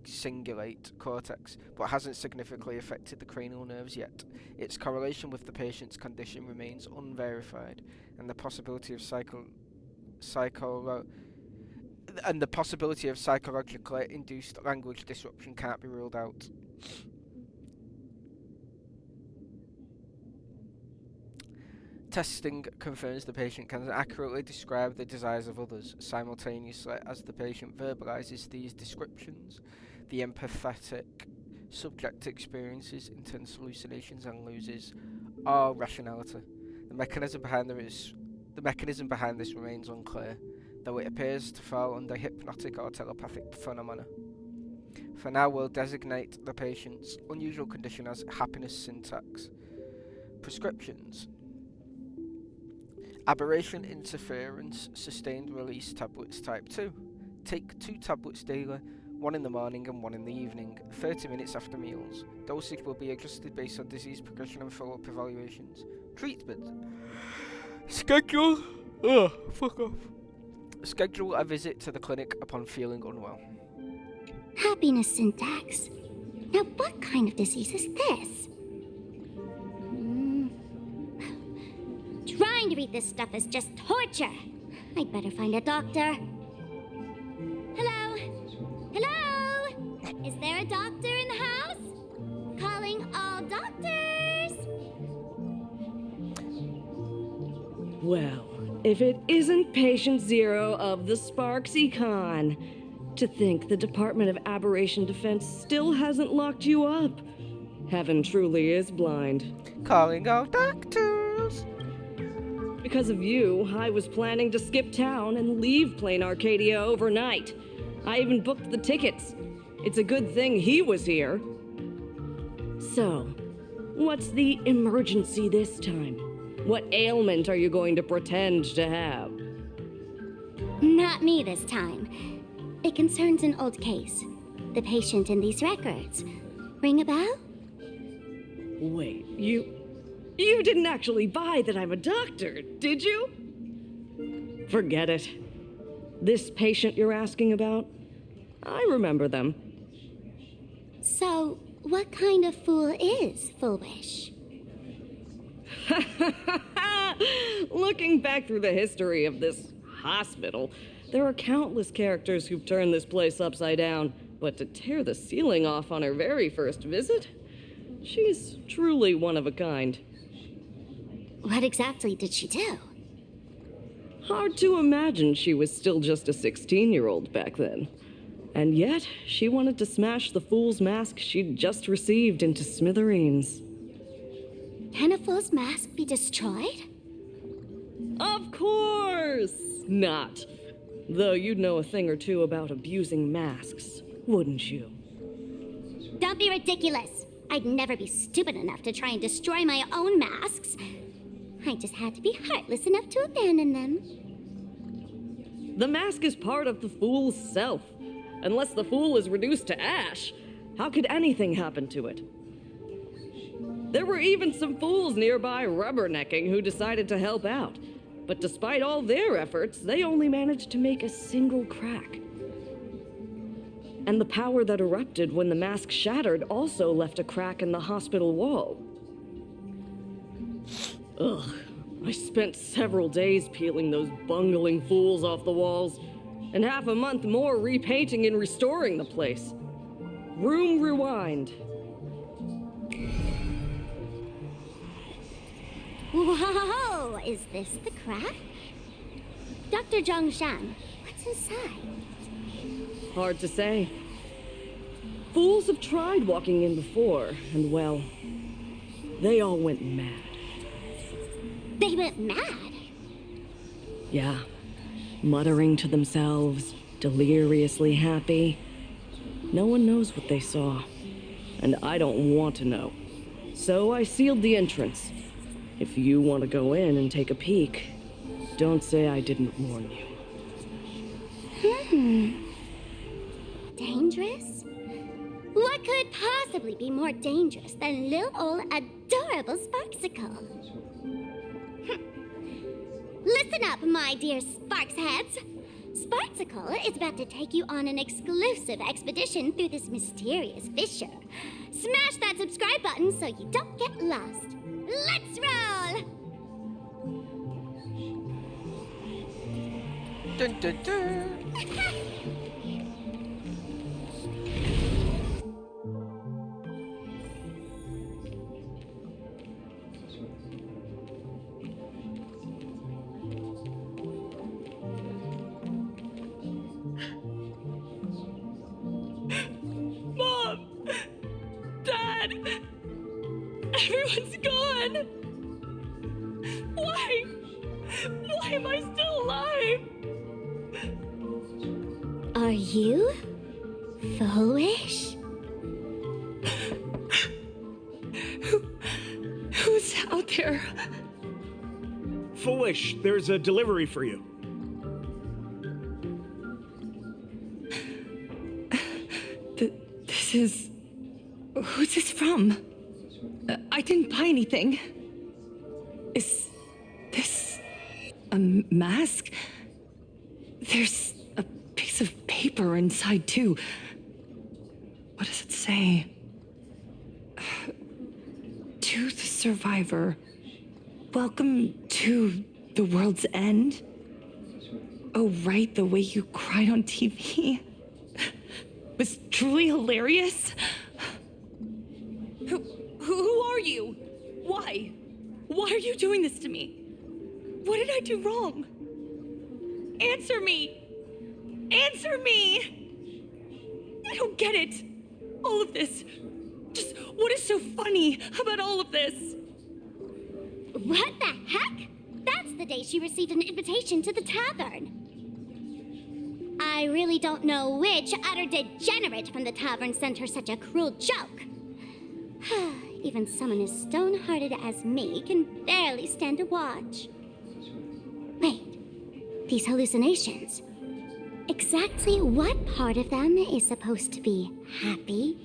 [SPEAKER 1] cingulate cortex, but hasn't significantly affected the cranial nerves yet. Its correlation with the patient's condition remains unverified, and the possibility of psychologically induced language disruption can't be ruled out. Testing confirms the patient can accurately describe the desires of others simultaneously as the patient verbalizes these descriptions. The empathetic subject experiences intense hallucinations and loses all rationality. The mechanism behind this remains unclear, though it appears to fall under hypnotic or telepathic phenomena. For now, we'll designate the patient's unusual condition as happiness syntax. Prescriptions. Aberration interference sustained release tablets type 2. Take 2 tablets daily, 1 in the morning and 1 in the evening, 30 minutes after meals. Dosage will be adjusted based on disease progression and follow-up evaluations. Treatment. Schedule a visit to the clinic upon feeling unwell.
[SPEAKER 15] Happiness syntax. Now what kind of disease is this? Trying to read this stuff is just torture. I'd better find a doctor. Hello? Hello? Is there a doctor in the house? Calling all doctors.
[SPEAKER 17] Well, if it isn't Patient Zero of the Sparksy Con. To think the Department of Aberration Defense still hasn't locked you up. Heaven truly is blind.
[SPEAKER 1] Calling all doctors.
[SPEAKER 17] Because of you, I was planning to skip town and leave Planarcadia overnight. I even booked the tickets. It's a good thing he was here. So, what's the emergency this time? What ailment are you going to pretend to have?
[SPEAKER 15] Not me this time. It concerns an old case. The patient in these records. Ring a bell?
[SPEAKER 17] Wait, you didn't actually buy that I'm a doctor, did you? Forget it. This patient you're asking about? I remember them.
[SPEAKER 15] So, what kind of fool is Full Wish?
[SPEAKER 17] Looking back through the history of this hospital, there are countless characters who've turned this place upside down, but to tear the ceiling off on her very first visit? She's truly one of a kind.
[SPEAKER 15] What exactly did she do?
[SPEAKER 17] Hard to imagine she was still just a 16-year-old back then. And yet, she wanted to smash the fool's mask she'd just received into smithereens.
[SPEAKER 15] Can a fool's mask be destroyed?
[SPEAKER 17] Of course not. Though you'd know a thing or two about abusing masks, wouldn't you?
[SPEAKER 15] Don't be ridiculous. I'd never be stupid enough to try and destroy my own masks. I just had to be heartless enough to abandon them.
[SPEAKER 17] The mask is part of the fool's self. Unless the fool is reduced to ash, how could anything happen to it? There were even some fools nearby rubbernecking who decided to help out. But despite all their efforts, they only managed to make a single crack. And the power that erupted when the mask shattered also left a crack in the hospital wall. Ugh, I spent several days peeling those bungling fools off the walls, and half a month more repainting and restoring the place. Room rewind.
[SPEAKER 15] Whoa! Is this the crack? Dr. Zhongshan, what's inside?
[SPEAKER 17] Hard to say. Fools have tried walking in before, and well, they all went mad.
[SPEAKER 15] They went mad?
[SPEAKER 17] Yeah. Muttering to themselves, deliriously happy. No one knows what they saw, and I don't want to know. So I sealed the entrance. If you want to go in and take a peek, don't say I didn't warn you.
[SPEAKER 15] Dangerous? What could possibly be more dangerous than little old adorable Sparksicle? Listen up, my dear Sparks heads. Sparksicle is about to take you on an exclusive expedition through this mysterious fissure. Smash that subscribe button so you don't get lost. Let's roll!
[SPEAKER 1] Dun dun dun.
[SPEAKER 7] Mom! Dad! Everyone's gone! Why? Why am I still alive?
[SPEAKER 15] Are you foolish?
[SPEAKER 7] Who's out there?
[SPEAKER 6] Foolish, there's a delivery for you.
[SPEAKER 7] This is... Who's this from? I didn't buy anything. Is this a mask? There's a piece of paper inside, too. What does it say? To the survivor, welcome to the world's end. Oh, right, the way you cried on TV was truly hilarious. Who are you? Why? Why are you doing this to me? What did I do wrong? Answer me! Answer me! I don't get it. All of this. Just what is so funny about all of this?
[SPEAKER 15] What the heck? That's the day she received an invitation to the tavern. I really don't know which utter degenerate from the tavern sent her such a cruel joke. Even someone as stone-hearted as me can barely stand to watch. Wait, these hallucinations. Exactly what part of them is supposed to be happy?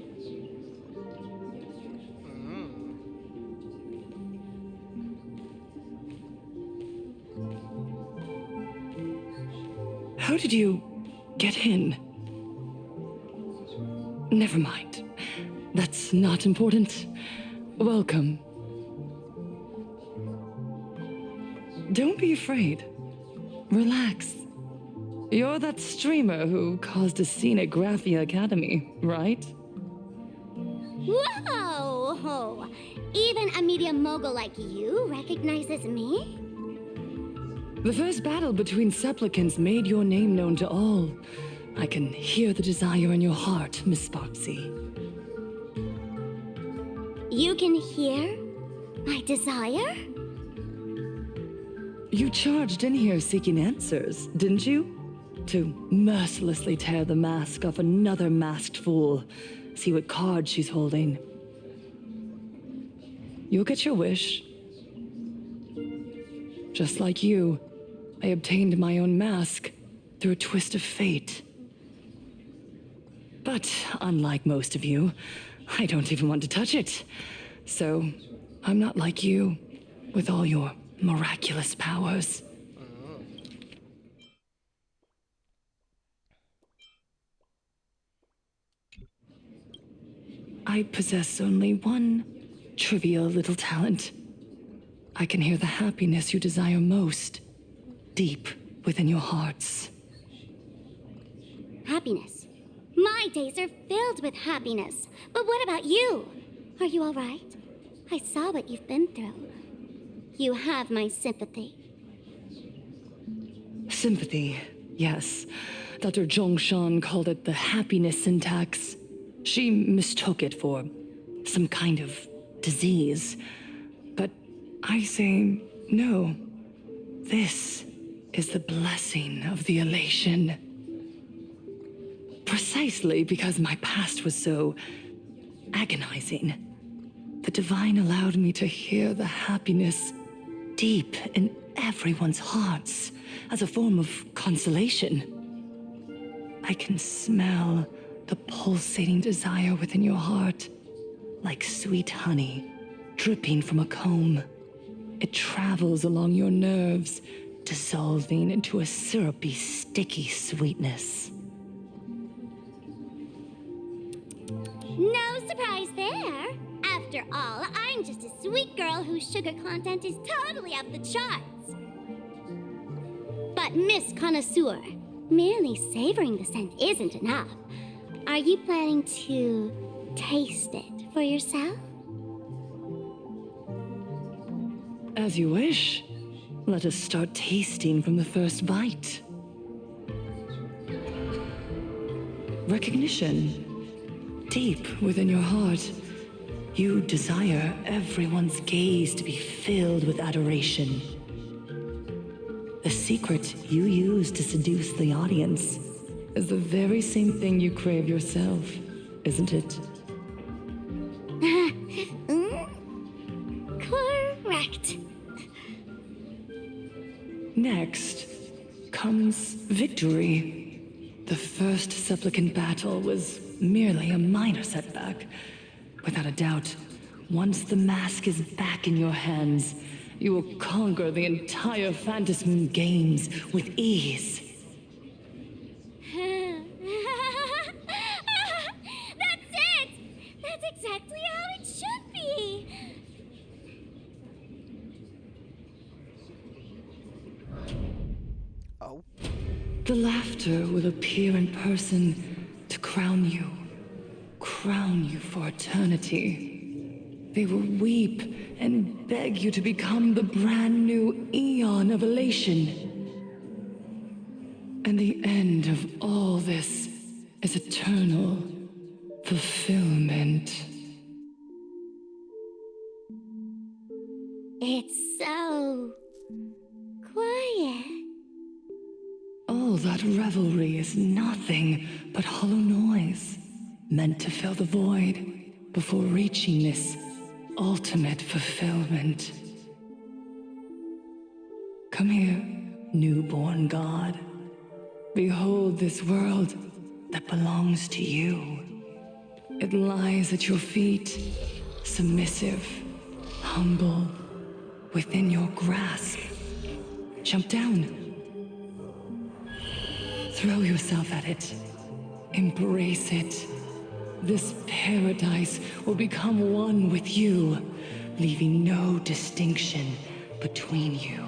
[SPEAKER 7] How did you get in? Never mind. That's not important. Welcome. Don't be afraid. Relax. You're that streamer who caused a scene at Graphia Academy, right?
[SPEAKER 15] Whoa! Even a media mogul like you recognizes me?
[SPEAKER 7] The first battle between supplicants made your name known to all. I can hear the desire in your heart, Miss Sparksy.
[SPEAKER 15] You can hear my desire?
[SPEAKER 7] You charged in here seeking answers, didn't you? To mercilessly tear the mask off another masked fool. See what card she's holding. You'll get your wish. Just like you, I obtained my own mask through a twist of fate. But unlike most of you, I don't even want to touch it. So, I'm not like you, with all your miraculous powers. I possess only one trivial little talent. I can hear the happiness you desire most, deep within your hearts.
[SPEAKER 15] Happiness. My days are filled with happiness. But what about you? Are you all right? I saw what you've been through. You have my sympathy.
[SPEAKER 7] Sympathy, yes. Dr. Zhongshan called it the happiness syntax.
[SPEAKER 18] She mistook it for some kind of disease. But I say no. This is the blessing of the elation. Precisely because my past was so agonizing, the divine allowed me to hear the happiness deep in everyone's hearts as a form of consolation. I can smell the pulsating desire within your heart, like sweet honey dripping from a comb. It travels along your nerves, dissolving into a syrupy, sticky sweetness.
[SPEAKER 15] No surprise there. After all, I'm just a sweet girl whose sugar content is totally off the charts. But Miss Connoisseur, merely savoring the scent isn't enough. Are you planning to taste it for yourself?
[SPEAKER 18] As you wish. Let us start tasting from the first bite. Recognition. Deep within your heart, you desire everyone's gaze to be filled with adoration. The secret you use to seduce the audience is the very same thing you crave yourself, isn't it?
[SPEAKER 15] Correct.
[SPEAKER 18] Next comes victory. The first supplicant battle was merely a minor setback. Without a doubt, once the mask is back in your hands, you will conquer the entire Phantasm games with ease.
[SPEAKER 15] That's it! That's exactly how it should be!
[SPEAKER 1] Oh.
[SPEAKER 18] The laughter will appear in person to crown you for eternity. They will weep and beg you to become the brand new eon of elation. And the end of all this is eternal fulfillment.
[SPEAKER 15] It's so quiet.
[SPEAKER 18] All that revelry is nothing but hollow noise, meant to fill the void before reaching this ultimate fulfillment. Come here, newborn god. Behold this world that belongs to you. It lies at your feet, submissive, humble, within your grasp. Jump down. Throw yourself at it. Embrace it. This paradise will become one with you, leaving no distinction between you.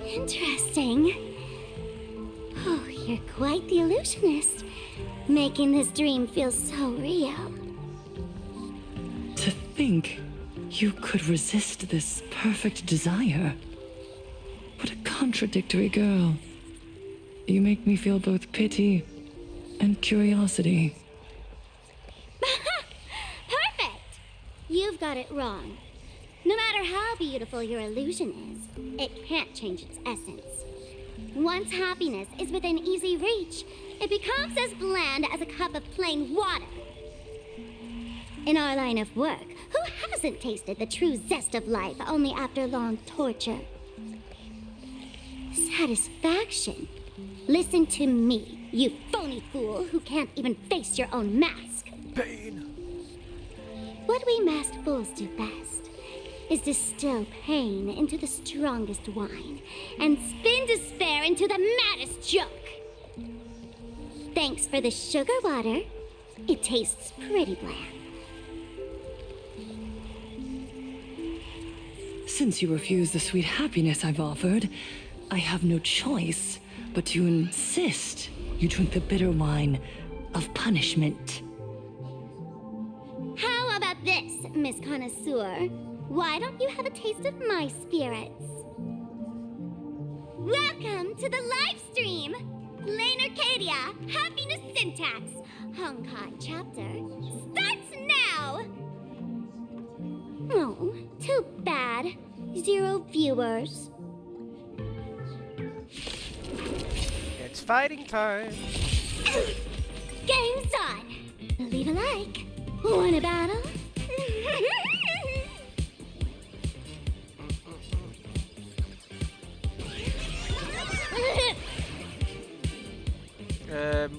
[SPEAKER 15] Interesting. Oh, you're quite the illusionist, making this dream feel so real.
[SPEAKER 18] To think you could resist this perfect desire. What a contradictory girl. You make me feel both pity and curiosity.
[SPEAKER 15] Perfect! You've got it wrong. No matter how beautiful your illusion is, it can't change its essence. Once happiness is within easy reach, it becomes as bland as a cup of plain water. In our line of work, who hasn't tasted the true zest of life only after long torture? Satisfaction. Listen to me, you phony fool who can't even face your own mask.
[SPEAKER 1] Pain.
[SPEAKER 15] What we masked fools do best is distill pain into the strongest wine and spin despair into the maddest joke. Thanks for the sugar water. It tastes pretty bland.
[SPEAKER 18] Since you refuse the sweet happiness I've offered, I have no choice but to insist you drink the bitter wine of punishment.
[SPEAKER 15] How about this, Miss Connoisseur? Why don't you have a taste of my spirits? Welcome to the live stream! Planarcadia, Happiness Syntax, Honkai chapter, starts now! Oh, too bad. 0 viewers.
[SPEAKER 1] It's fighting time.
[SPEAKER 15] Game's on! Leave a like. Want a battle?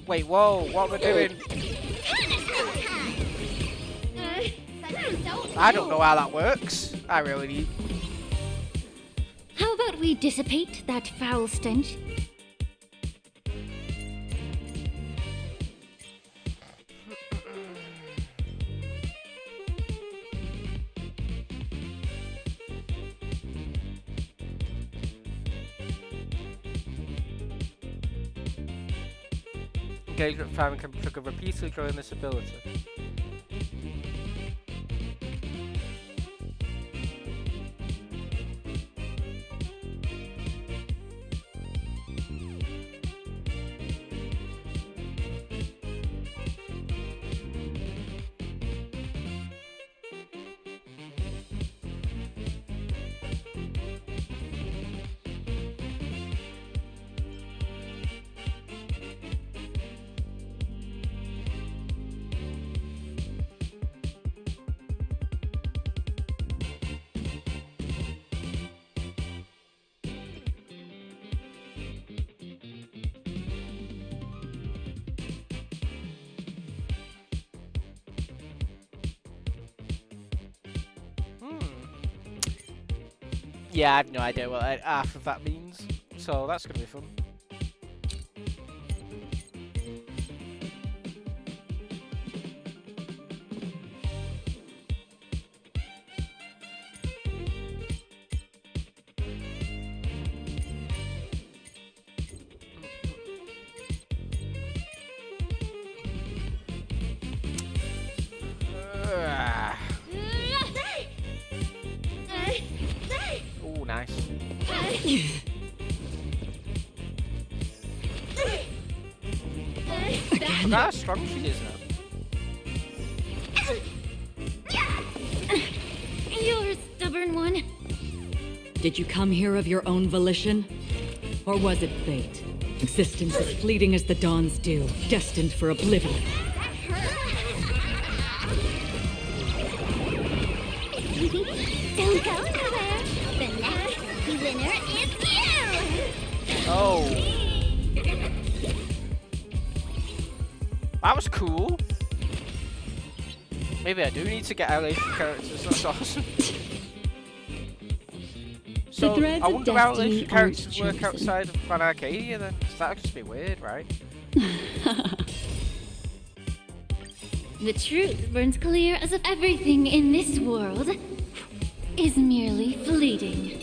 [SPEAKER 1] Wait, whoa, what am I doing? I don't know how that works. I really need.
[SPEAKER 3] How about we dissipate that foul stench?
[SPEAKER 1] Engagement farming can trigger repeatedly during this ability. Yeah, I have no idea what half of that means, so that's gonna be fun. Oh, nice. Look how strong she is now.
[SPEAKER 3] You're a stubborn one.
[SPEAKER 19] Did you come here of your own volition? Or was it fate? Existence as fleeting as the dawn's dew, destined for oblivion.
[SPEAKER 15] Don't go nowhere. The next winner is you!
[SPEAKER 1] Oh. That was cool. Maybe I do need to get LA characters, that's awesome. So, I wonder how LA characters work outside of Planarcadia then. That would just be weird, right?
[SPEAKER 3] The truth burns clear as if everything in this world is merely fleeting.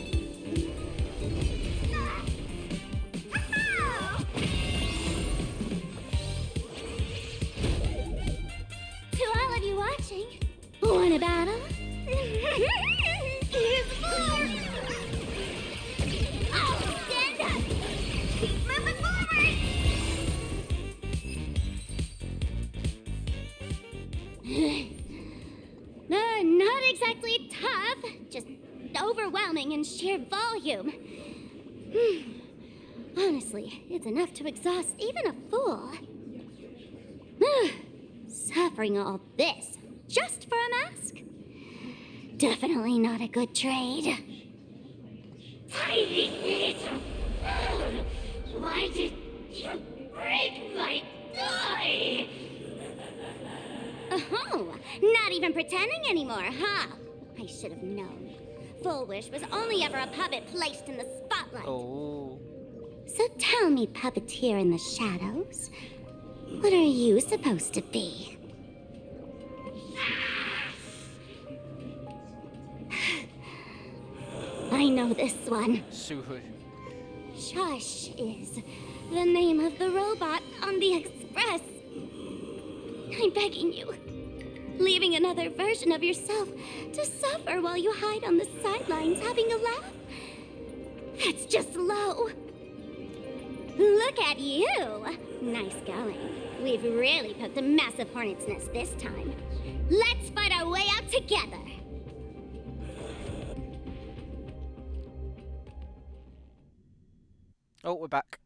[SPEAKER 15] To all of you watching, want a battle? Here's the floor! Oh, stand up! Keep moving forward! Not exactly tough, just overwhelming in sheer volume. Honestly, it's enough to exhaust even a fool. Suffering all this just for a mask? Definitely not a good trade. Tiny little fool! Why did you break my toy? Oh, not even pretending anymore, huh? I should have known. Full Wish was only ever a puppet placed in the spotlight.
[SPEAKER 1] Oh.
[SPEAKER 15] So tell me, puppeteer in the shadows, what are you supposed to be? I know this one.
[SPEAKER 1] Suhu.
[SPEAKER 15] Shush is the name of the robot on the Express. I'm begging you. Leaving another version of yourself to suffer while you hide on the sidelines having a laugh? That's just low. Look at you. Nice going. We've really poked a massive hornet's nest this time. Let's fight our way out together.
[SPEAKER 1] Oh, we're back.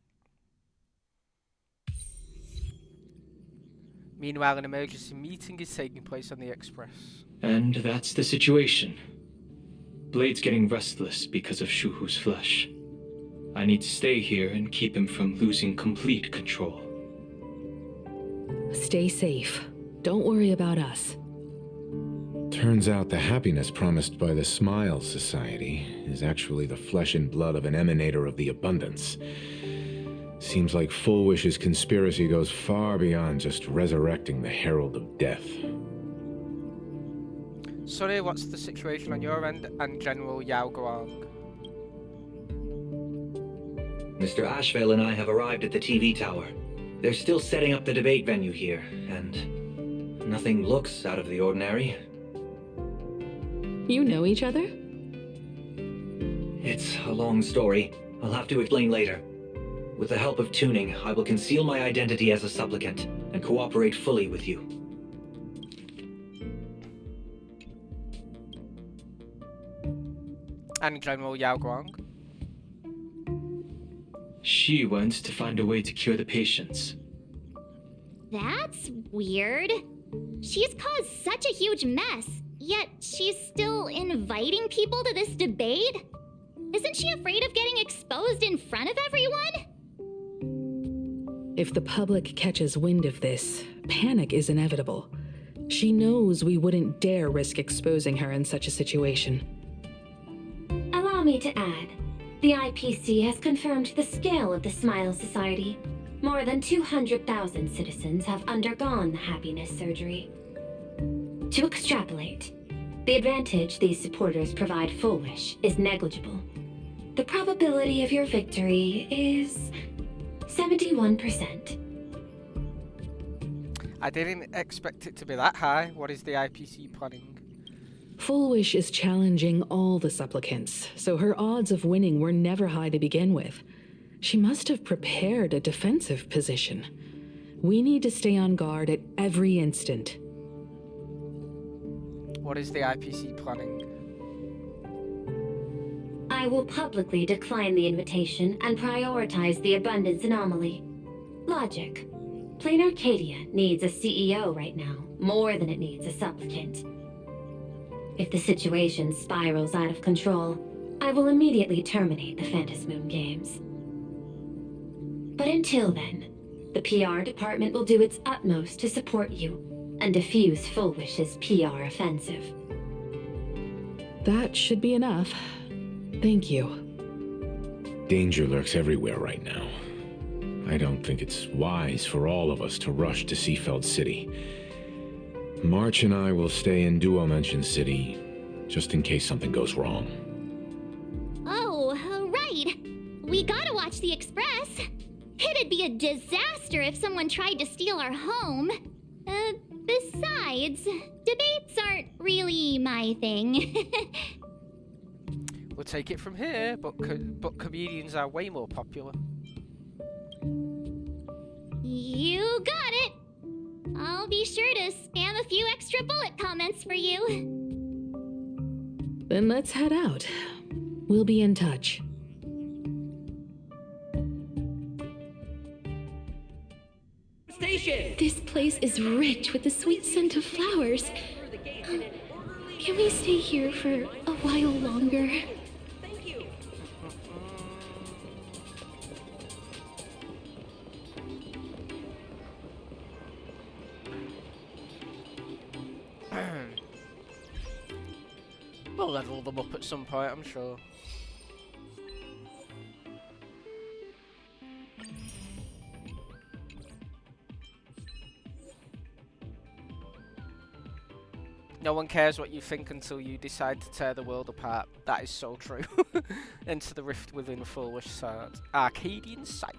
[SPEAKER 1] Meanwhile, an emergency meeting is taking place on the Express.
[SPEAKER 14] And that's the situation. Blade's getting restless because of Shuhu's flesh. I need to stay here and keep him from losing complete control.
[SPEAKER 18] Stay safe. Don't worry about us.
[SPEAKER 20] Turns out the happiness promised by the Smile Society is actually the flesh and blood of an emanator of the abundance. Seems like Full Wish's conspiracy goes far beyond just resurrecting the Herald of Death.
[SPEAKER 1] Sorry, what's the situation on your end and General Yao Guang?
[SPEAKER 12] Mr. Ashvale and I have arrived at the TV tower. They're still setting up the debate venue here, and nothing looks out of the ordinary.
[SPEAKER 18] You know each other?
[SPEAKER 12] It's a long story. I'll have to explain later. With the help of tuning, I will conceal my identity as a supplicant and cooperate fully with you.
[SPEAKER 1] And General Yao Guang?
[SPEAKER 14] She wants to find a way to cure the patients.
[SPEAKER 15] That's weird. She's caused such a huge mess, yet she's still inviting people to this debate? Isn't she afraid of getting exposed in front of everyone?
[SPEAKER 18] If the public catches wind of this, panic is inevitable. She knows we wouldn't dare risk exposing her in such a situation.
[SPEAKER 3] Allow me to add, the IPC has confirmed the scale of the Smile Society. More than 200,000 citizens have undergone the happiness surgery. To extrapolate, the advantage these supporters provide Full Wish is negligible. The probability of your victory is 71%.
[SPEAKER 1] I didn't expect it to be that high. What is the IPC planning?
[SPEAKER 18] Full Wish is challenging all the supplicants, so her odds of winning were never high to begin with. She must have prepared a defensive position. We need to stay on guard at every instant.
[SPEAKER 1] What is the IPC planning?
[SPEAKER 3] I will publicly decline the invitation and prioritize the abundance anomaly. Logic. Planarcadia needs a CEO right now, more than it needs a supplicant. If the situation spirals out of control, I will immediately terminate the Phantasmoon Games. But until then, the PR department will do its utmost to support you and defuse Full Wish's PR offensive.
[SPEAKER 18] That should be enough. Thank you.
[SPEAKER 20] Danger lurks everywhere right now. I don't think it's wise for all of us to rush to Seafeld City. March and I will stay in Duo Mansion City, just in case something goes wrong.
[SPEAKER 15] Oh, right. We gotta watch the Express. It'd be a disaster if someone tried to steal our home. Besides, debates aren't really my thing.
[SPEAKER 1] We'll take it from here, but comedians are way more popular.
[SPEAKER 15] You got it. I'll be sure to spam a few extra bullet comments for you.
[SPEAKER 18] Then let's head out. We'll be in touch.
[SPEAKER 2] Station!
[SPEAKER 3] This place is rich with the sweet scent of flowers. Can we stay here for a while longer?
[SPEAKER 1] We'll level them up at some point, I'm sure. No one cares what you think until you decide to tear the world apart. That is so true. Into the rift within a foolish heart. Arcadian Psych.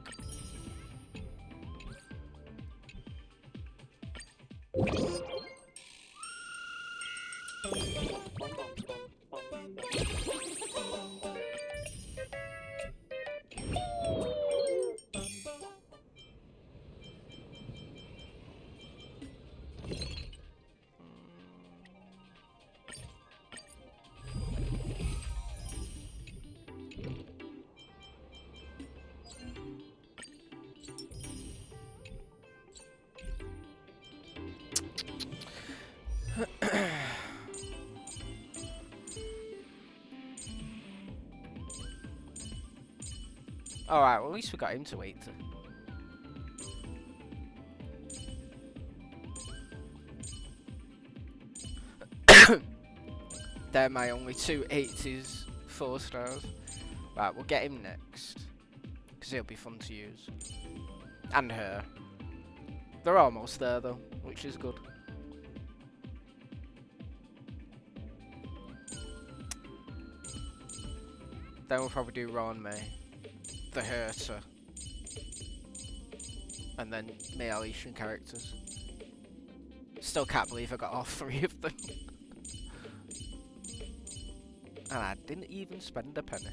[SPEAKER 1] Alright, well at least we got him to wait to. They're my only two 80s 4 stars. Right, we'll get him next. Because he'll be fun to use. And her. They're almost there though, which is good. Then we'll probably do Ron May, the Herter, and then male Asian characters. Still can't believe I got all 3 of them. And I didn't even spend a penny.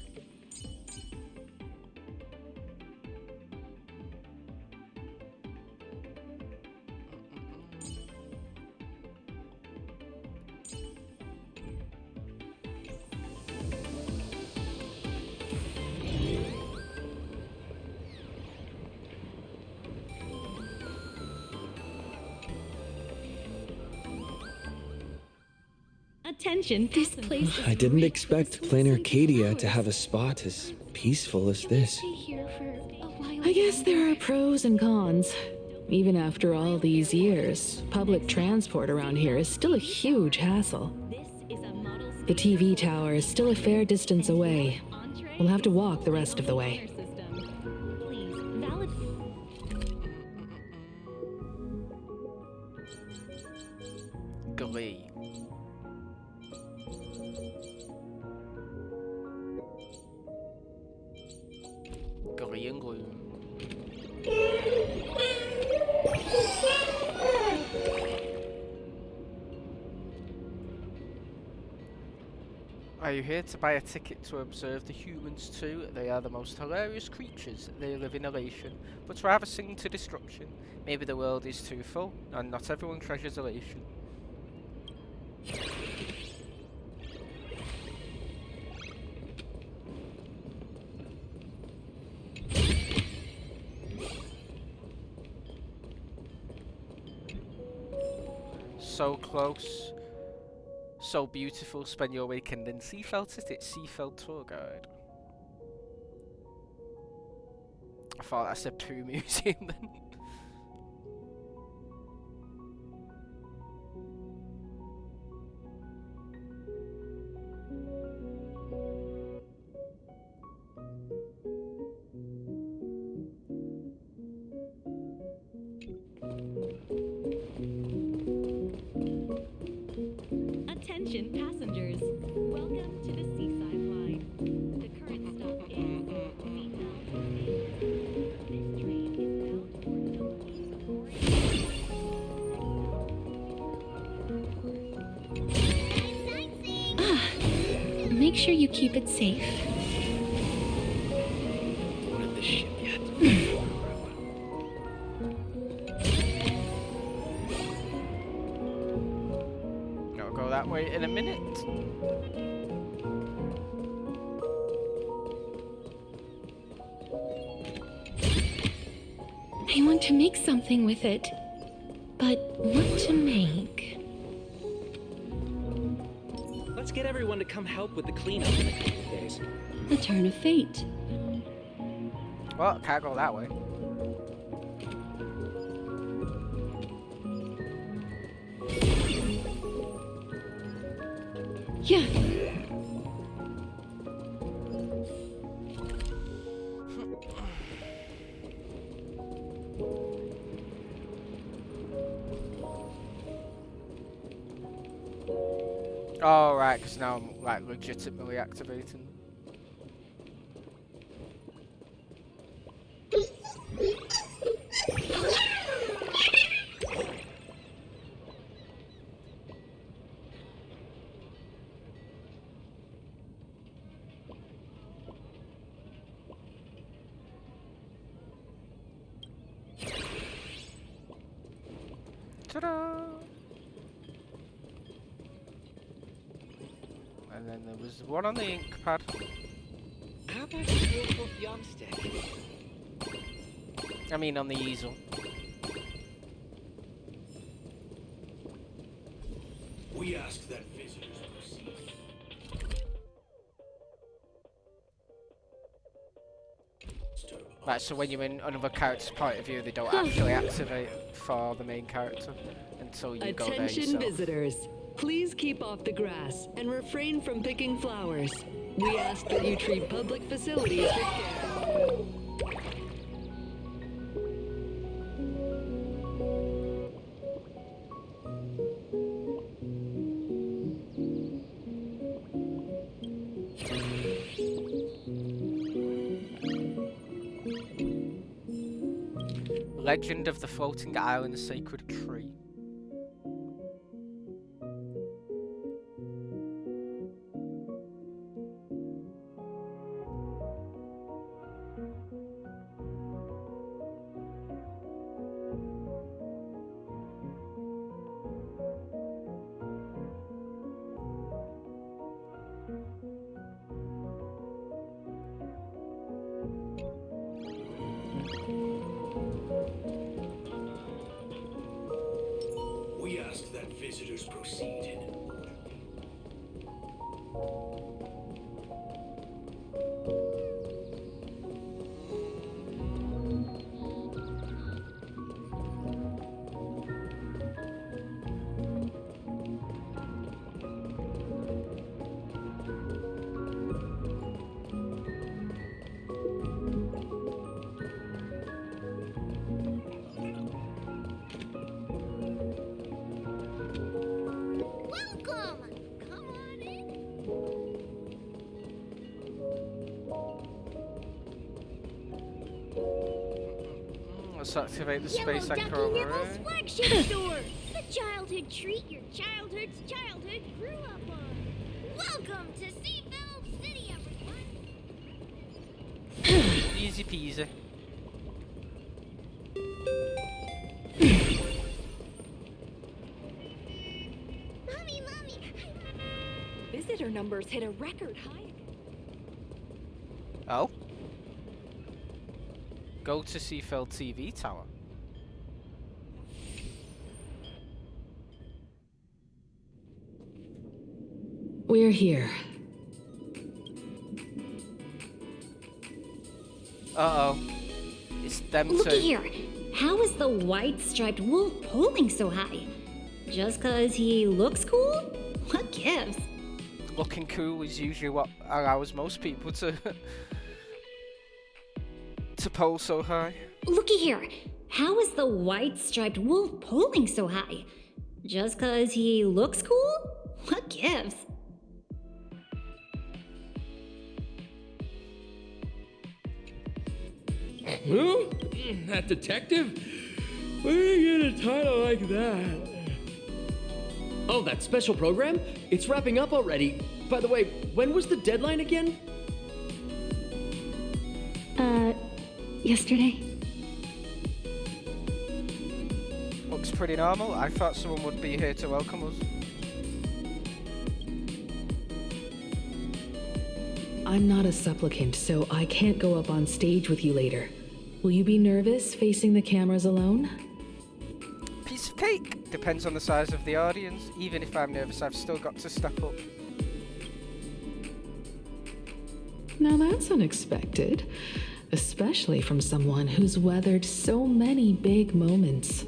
[SPEAKER 7] Attention, this place is
[SPEAKER 21] I didn't expect Planarcadia to have a spot as peaceful as this.
[SPEAKER 4] I guess there are pros and cons. Even after all these years, public transport around here is still a huge hassle. The TV tower is still a fair distance away. We'll have to walk the rest of the way.
[SPEAKER 1] Glee. Glee and gloom. Are you here to buy a ticket to observe the humans too? They are the most hilarious creatures. They live in elation, but rather sing to destruction. Maybe the world is too full, and not everyone treasures elation. So close, so beautiful. Spend your weekend in Seafeld. It's Seafeld Tour Guide. I thought that said Pooh Museum then.
[SPEAKER 7] Attention passengers, welcome to the Seaside Line. The current stop is This train is
[SPEAKER 3] Ah, make sure you keep it safe.
[SPEAKER 8] Boarded the ship yet?
[SPEAKER 1] I'll go that way in a minute.
[SPEAKER 3] I want to make something with it, but what to make?
[SPEAKER 8] Let's get everyone to come help with the cleanup in a couple of days.
[SPEAKER 3] A turn of fate.
[SPEAKER 1] Well, can't go that way.
[SPEAKER 3] Yeah.
[SPEAKER 1] Oh, right, because now I'm, like, legitimately activating. Ta-da! And then there was one on the ink pad.
[SPEAKER 8] How about you do a little yum stick?
[SPEAKER 1] I mean, on the easel.
[SPEAKER 9] We ask that visitors proceed.
[SPEAKER 1] Right, so when you're in another character's point of view, they don't actually activate for the main character until you go there
[SPEAKER 11] Attention
[SPEAKER 1] yourself.
[SPEAKER 11] visitors, please keep off the grass and refrain from picking flowers. We ask that you treat public facilities with care.
[SPEAKER 1] Legend of the Floating Island Sacred Tree.
[SPEAKER 9] We ask that visitors proceed in an order.
[SPEAKER 1] Let's activate the
[SPEAKER 15] Yellow
[SPEAKER 1] space
[SPEAKER 15] Ducky
[SPEAKER 1] anchor over
[SPEAKER 15] Nibble's
[SPEAKER 1] here.
[SPEAKER 15] flagship store! The childhood treat your childhood's childhood grew up on! Welcome to Seafeld City, everyone!
[SPEAKER 1] Easy peasy.
[SPEAKER 15] Mommy!
[SPEAKER 7] Visitor numbers hit a record high.
[SPEAKER 1] Oh? Go to Seafeld TV Tower.
[SPEAKER 18] We're here.
[SPEAKER 1] Uh-oh. It's them two.
[SPEAKER 15] Looky here. How is the white striped wolf polling so high? Just 'cause he looks cool? What gives?
[SPEAKER 1] Looking cool is usually what allows most people to poll so high.
[SPEAKER 15] Looky here. How is the white striped wolf polling so high? Just 'cause he looks cool? What gives?
[SPEAKER 17] Who? That detective? Where did you get a title like that? Oh, that special program? It's wrapping up already. By the way, when was the deadline again?
[SPEAKER 3] Yesterday?
[SPEAKER 1] Looks pretty normal. I thought someone would be here to welcome us.
[SPEAKER 18] I'm not a supplicant, so I can't go up on stage with you later. Will you be nervous facing the cameras alone?
[SPEAKER 1] Piece of cake. Depends on the size of the audience. Even if I'm nervous, I've still got to step up.
[SPEAKER 18] Now that's unexpected, especially from someone who's weathered so many big moments.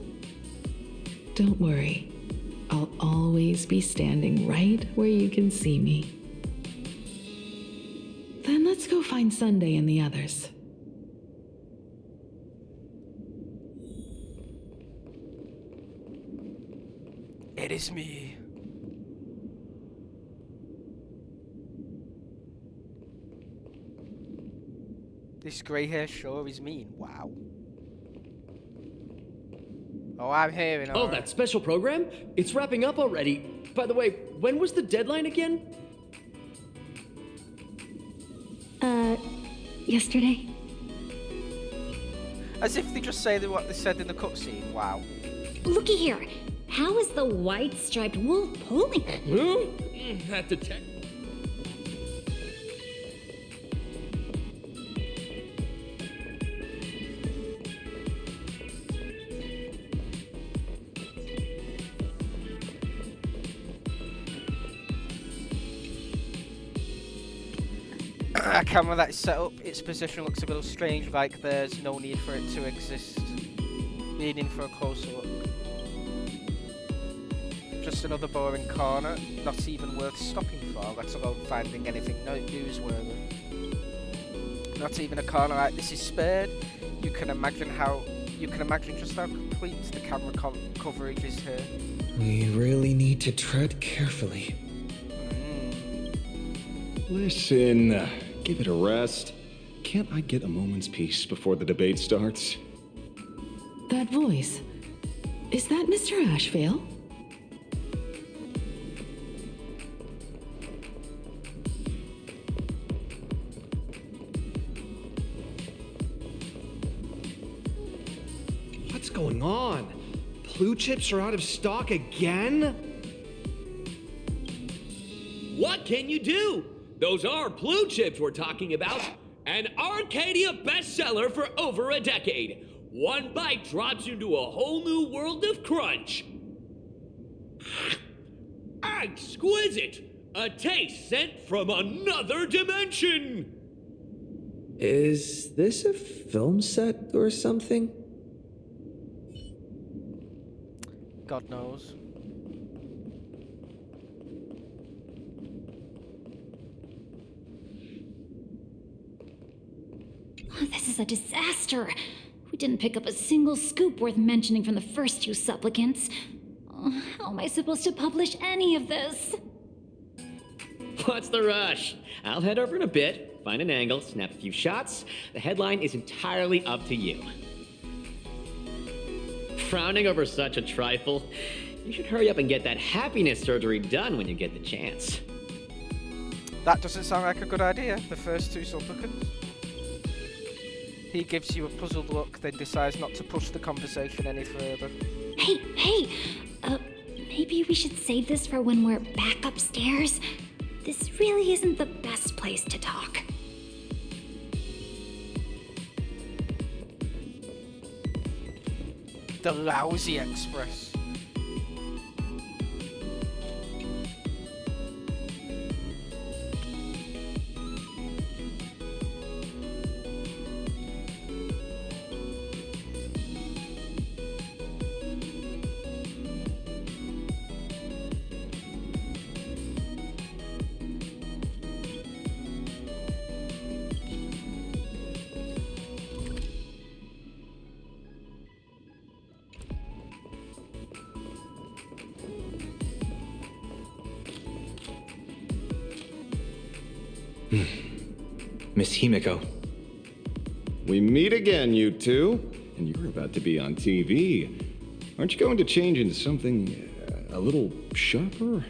[SPEAKER 18] Don't worry, I'll always be standing right where you can see me. Then let's go find Sunday and the others.
[SPEAKER 1] It is me. This grey hair sure is mean. Wow. Oh, I'm hearing.
[SPEAKER 8] Oh, that special program? It's wrapping up already. By the way, when was the deadline again?
[SPEAKER 3] Yesterday.
[SPEAKER 1] As if they just say what they said in the cutscene. Wow.
[SPEAKER 15] Looky here. How is the white striped wolf pulling it?
[SPEAKER 8] That detect.
[SPEAKER 1] A camera that is set up, its position looks a little strange, like there's no need for it to exist. Needing for a closer look. Just another boring corner, not even worth stopping for, let alone finding anything newsworthy. Not even a corner like this is spared. You can imagine just how complete the camera coverage is here.
[SPEAKER 21] We really need to tread carefully.
[SPEAKER 5] Listen, give it a rest. Can't I get a moment's peace before the debate starts?
[SPEAKER 7] That voice. Is that Mr. Ashvale?
[SPEAKER 6] What's going on? Blue chips are out of stock again?
[SPEAKER 8] What can you do? Those are blue chips we're talking about. An Arcadia bestseller for over a decade. One bite drops you into a whole new world of crunch. Exquisite! A taste sent from another dimension!
[SPEAKER 21] Is this a film set or something?
[SPEAKER 1] God knows.
[SPEAKER 15] This is a disaster. We didn't pick up a single scoop worth mentioning from the first two supplicants. How am I supposed to publish any of this?
[SPEAKER 8] What's the rush? I'll head over in a bit, find an angle, snap a few shots. The headline is entirely up to you. Frowning over such a trifle? You should hurry up and get that happiness surgery done when you get the chance.
[SPEAKER 1] That doesn't sound like a good idea, the first two supplicants. He gives you a puzzled look, then decides not to push the conversation any further.
[SPEAKER 15] Hey, maybe we should save this for when we're back upstairs? This really isn't the best place to talk.
[SPEAKER 1] The lousy express.
[SPEAKER 12] Miss Himiko.
[SPEAKER 5] We meet again, you two. And you're about to be on TV. Aren't you going to change into something a little sharper?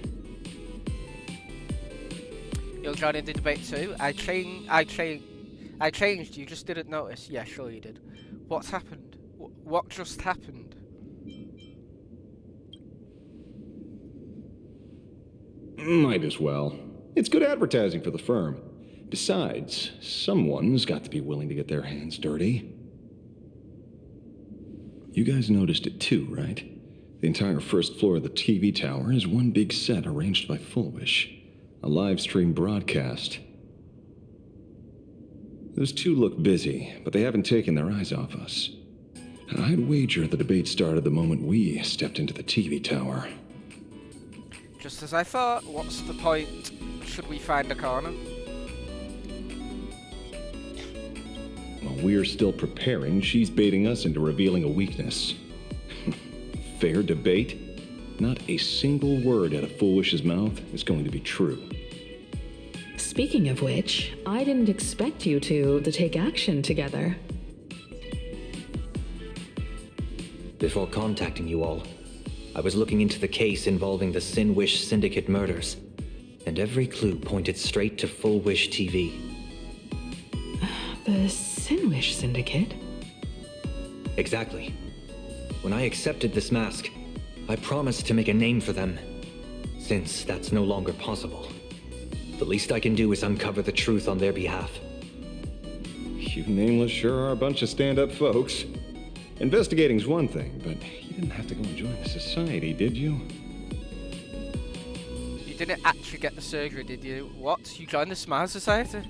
[SPEAKER 1] You're joining the debate too. I changed, you just didn't notice. Yeah, sure you did. What's happened? What just happened?
[SPEAKER 5] Might as well. It's good advertising for the firm. Besides, someone's got to be willing to get their hands dirty. You guys noticed it too, right? The entire first floor of the TV tower is one big set arranged by Fullwish. A live stream broadcast. Those two look busy, but they haven't taken their eyes off us. I'd wager the debate started the moment we stepped into the TV tower.
[SPEAKER 1] Just as I thought. What's the point? Should we find a corner?
[SPEAKER 5] While we're still preparing, she's baiting us into revealing a weakness. Fair debate? Not a single word out of Fullwish's mouth is going to be true.
[SPEAKER 18] Speaking of which, I didn't expect you two to take action together.
[SPEAKER 12] Before contacting you all, I was looking into the case involving the Sin Wish Syndicate murders, and every clue pointed straight to Full Wish TV.
[SPEAKER 18] The Sin Wish Syndicate?
[SPEAKER 12] Exactly. When I accepted this mask, I promised to make a name for them. Since that's no longer possible, the least I can do is uncover the truth on their behalf.
[SPEAKER 5] You nameless sure are a bunch of stand-up folks. Investigating's one thing, but you didn't have to go and join the society, did you?
[SPEAKER 1] You didn't actually get the surgery, did you? What? You joined the Smile Society?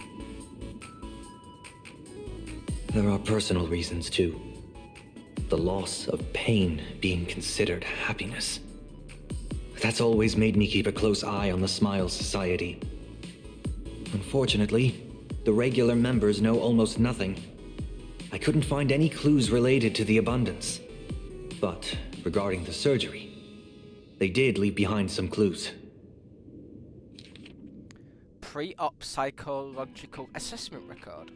[SPEAKER 12] There are personal reasons, too. The loss of pain being considered happiness. That's always made me keep a close eye on the Smile Society. Unfortunately, the regular members know almost nothing. I couldn't find any clues related to the abundance. But regarding the surgery, they did leave behind some clues.
[SPEAKER 1] Pre-op psychological assessment record.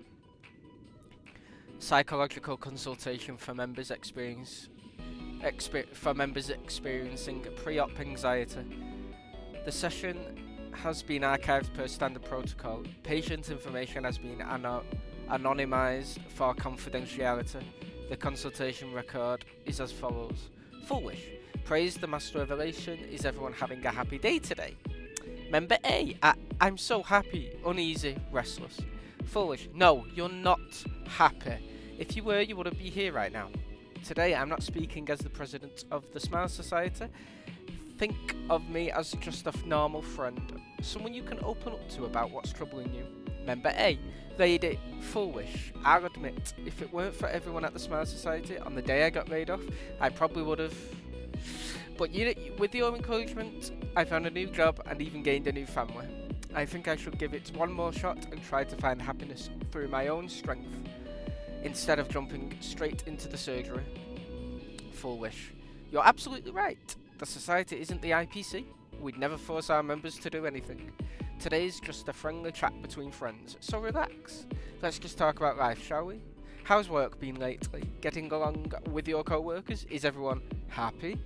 [SPEAKER 1] Psychological consultation for members experiencing pre-op anxiety. The session has been archived per standard protocol. Patient information has been anonymized for confidentiality. The consultation record is as follows. Full Wish. Praise the Master Revelation. Is everyone having a happy day today? Member A. I'm so happy, uneasy, restless. Full Wish. No, you're not happy. If you were, you wouldn't be here right now. Today, I'm not speaking as the president of the Smile Society. Think of me as just a normal friend, someone you can open up to about what's troubling you. Member A. Lady, Full Wish. I'll admit, if it weren't for everyone at the Smile Society, on the day I got laid off, I probably would have. But with your encouragement, I found a new job and even gained a new family. I think I should give it one more shot and try to find happiness through my own strength, instead of jumping straight into the surgery. Full Wish. You're absolutely right. The society isn't the IPC. We'd never force our members to do anything. Today's just a friendly chat between friends, so relax. Let's just talk about life, shall we? How's work been lately? Getting along with your co-workers? Is everyone happy?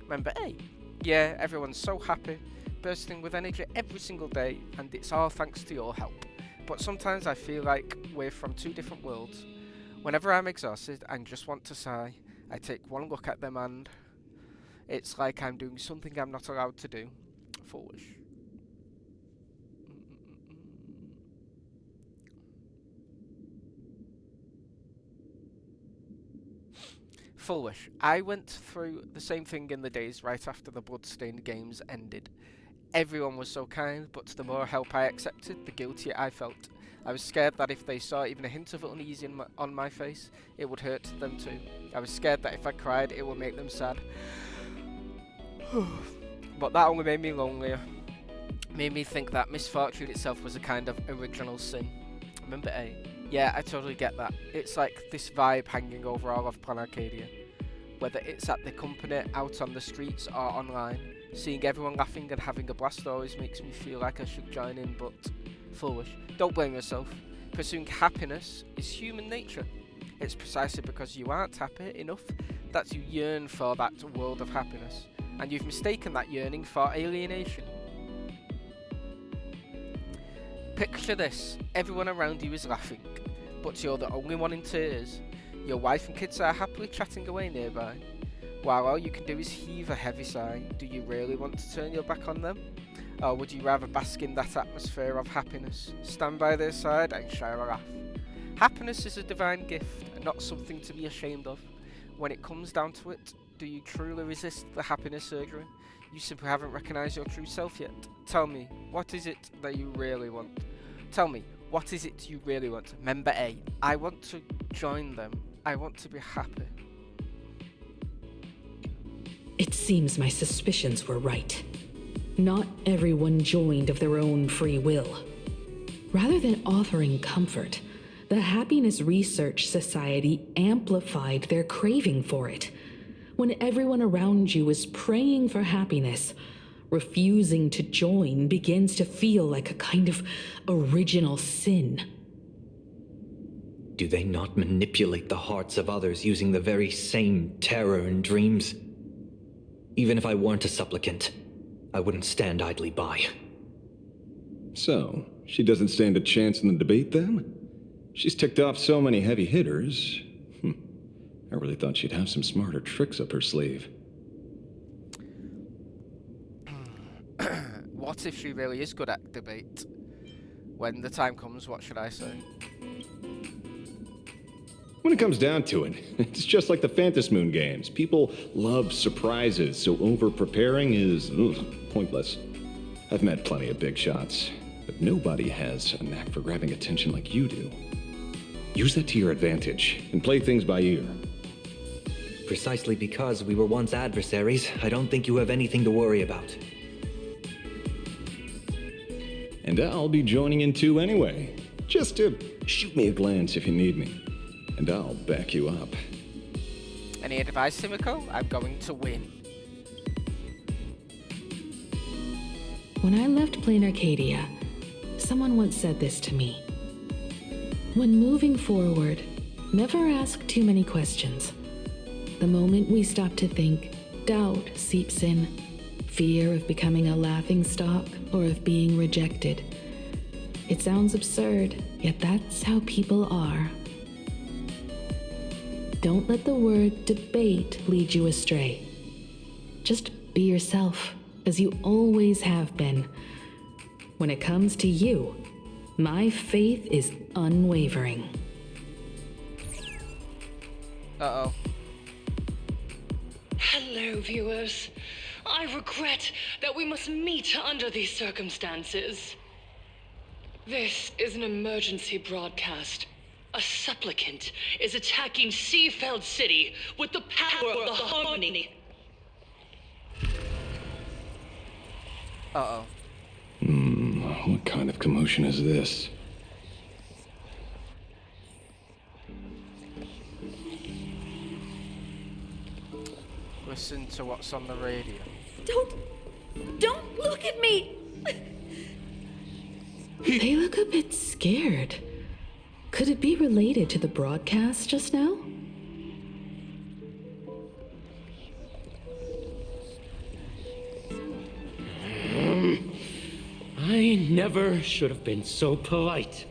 [SPEAKER 1] Member A. Yeah, everyone's so happy, bursting with energy every single day, and it's all thanks to your help. But sometimes I feel like we're from two different worlds. Whenever I'm exhausted and just want to sigh, I take one look at them and it's like I'm doing something I'm not allowed to do. Full Wish. Full Wish. I went through the same thing in the days right after the Bloodstained games ended. Everyone was so kind, but the more help I accepted, the guiltier I felt. I was scared that if they saw even a hint of unease on my face, it would hurt them too. I was scared that if I cried, it would make them sad. But that only made me lonelier. Made me think that misfortune itself was a kind of original sin. Member A. Yeah, I totally get that. It's like this vibe hanging over all of Planarcadia. Whether it's at the company, out on the streets, or online, seeing everyone laughing and having a blast always makes me feel like I should join in, but Full Wish. Don't blame yourself. Pursuing happiness is human nature. It's precisely because you aren't happy enough that you yearn for that world of happiness, and you've mistaken that yearning for alienation. Picture this. Everyone around you is laughing, but you're the only one in tears. Your wife and kids are happily chatting away nearby, while all you can do is heave a heavy sigh. Do you really want to turn your back on them? Or would you rather bask in that atmosphere of happiness, stand by their side and share a laugh? Happiness is a divine gift, not something to be ashamed of. When it comes down to it, do you truly resist the happiness surgery? You simply haven't recognized your true self yet. Tell me, what is it that you really want? Tell me, what is it you really want? Member A. I want to join them. I want to be happy.
[SPEAKER 18] It seems my suspicions were right. Not everyone joined of their own free will. Rather than offering comfort, the Happiness Research Society amplified their craving for it. When everyone around you is praying for happiness,
[SPEAKER 19] refusing to join begins to feel like a kind of original sin.
[SPEAKER 12] Do they not manipulate the hearts of others using the very same terror and dreams? Even if I weren't a supplicant, I wouldn't stand idly by.
[SPEAKER 5] So, she doesn't stand a chance in the debate then? She's ticked off so many heavy hitters. I really thought she'd have some smarter tricks up her sleeve.
[SPEAKER 1] What if she really is good at debate? When the time comes, what should I say?
[SPEAKER 5] When it comes down to it, it's just like the Phantom Moon games. People love surprises, so over-preparing is pointless. I've met plenty of big shots, but nobody has a knack for grabbing attention like you do. Use that to your advantage, and play things by ear.
[SPEAKER 12] Precisely because we were once adversaries, I don't think you have anything to worry about.
[SPEAKER 5] And I'll be joining in too anyway. Just to shoot me a glance if you need me. And I'll back you up.
[SPEAKER 1] Any advice, Himiko? I'm going to win.
[SPEAKER 19] When I left Planarcadia, someone once said this to me. When moving forward, never ask too many questions. The moment we stop to think, doubt seeps in. Fear of becoming a laughingstock or of being rejected. It sounds absurd, yet that's how people are. Don't let the word debate lead you astray. Just be yourself, as you always have been. When it comes to you, my faith is unwavering.
[SPEAKER 1] Uh-oh.
[SPEAKER 18] Hello, viewers. I regret that we must meet under these circumstances. This is an emergency broadcast. A supplicant is attacking Seafeld City with the power of the Harmony.
[SPEAKER 1] Uh-oh.
[SPEAKER 5] What kind of commotion is this?
[SPEAKER 1] Listen to what's on the radio.
[SPEAKER 7] Don't look at me!
[SPEAKER 19] They look a bit scared. Could it be related to the broadcast just now?
[SPEAKER 10] I never should have been so polite.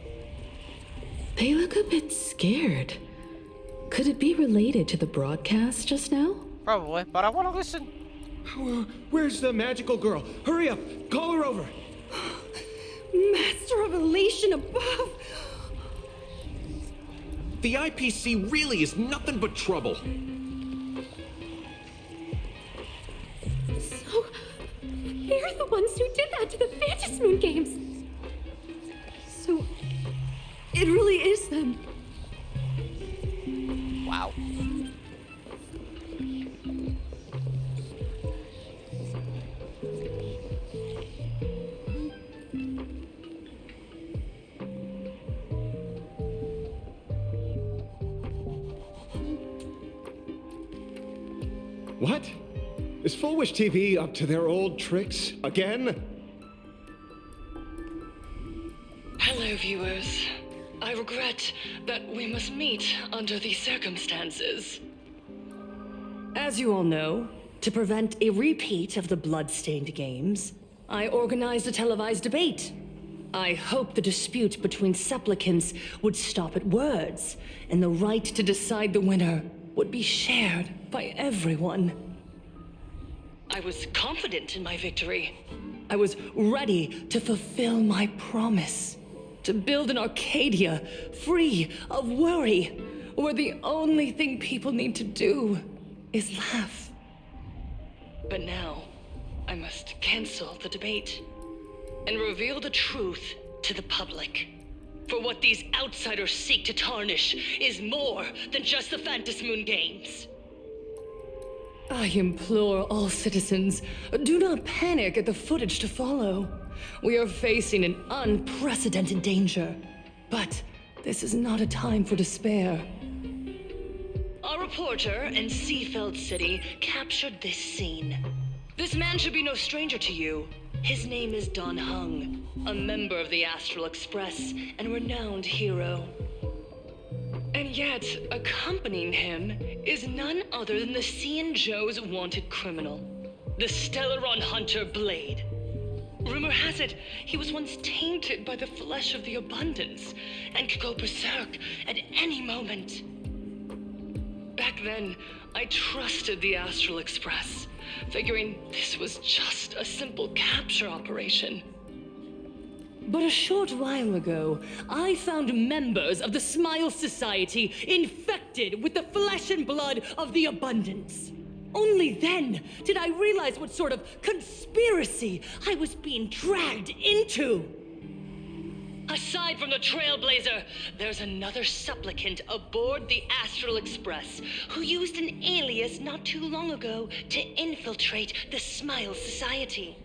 [SPEAKER 19] They look a bit scared. Could it be related to the broadcast just now?
[SPEAKER 1] Probably, but I want to listen.
[SPEAKER 9] Where's the magical girl? Hurry up! Call her over!
[SPEAKER 7] Master of Elation above!
[SPEAKER 22] The IPC really is nothing but trouble.
[SPEAKER 15] So, they're the ones who did that to the Phantom Moon games.
[SPEAKER 7] So, it really is them.
[SPEAKER 1] Wow.
[SPEAKER 5] What? Is Full Wish TV up to their old tricks again?
[SPEAKER 18] Hello, viewers. I regret that we must meet under these circumstances. As you all know, to prevent a repeat of the blood-stained games, I organized a televised debate. I hoped the dispute between supplicants would stop at words, and the right to decide the winner would be shared by everyone. I was confident in my victory. I was ready to fulfill my promise. To build an Arcadia free of worry, where the only thing people need to do is laugh. But now, I must cancel the debate and reveal the truth to the public. For what these outsiders seek to tarnish is more than just the Phantom Moon games. I implore all citizens, do not panic at the footage to follow. We are facing an unprecedented danger. But this is not a time for despair. Our reporter in Seafeld City captured this scene. This man should be no stranger to you. His name is Don Hung, a member of the Astral Express and a renowned hero. And yet, accompanying him is none other than the Cian Joe's wanted criminal, the Stellaron Hunter Blade. Rumor has it, he was once tainted by the flesh of the Abundance and could go berserk at any moment. Back then, I trusted the Astral Express, figuring this was just a simple capture operation. But a short while ago, I found members of the Smile Society infected with the flesh and blood of the Abundance. Only then did I realize what sort of conspiracy I was being dragged into. Aside from the Trailblazer, there's another supplicant aboard the Astral Express who used an alias not too long ago to infiltrate the Smile Society.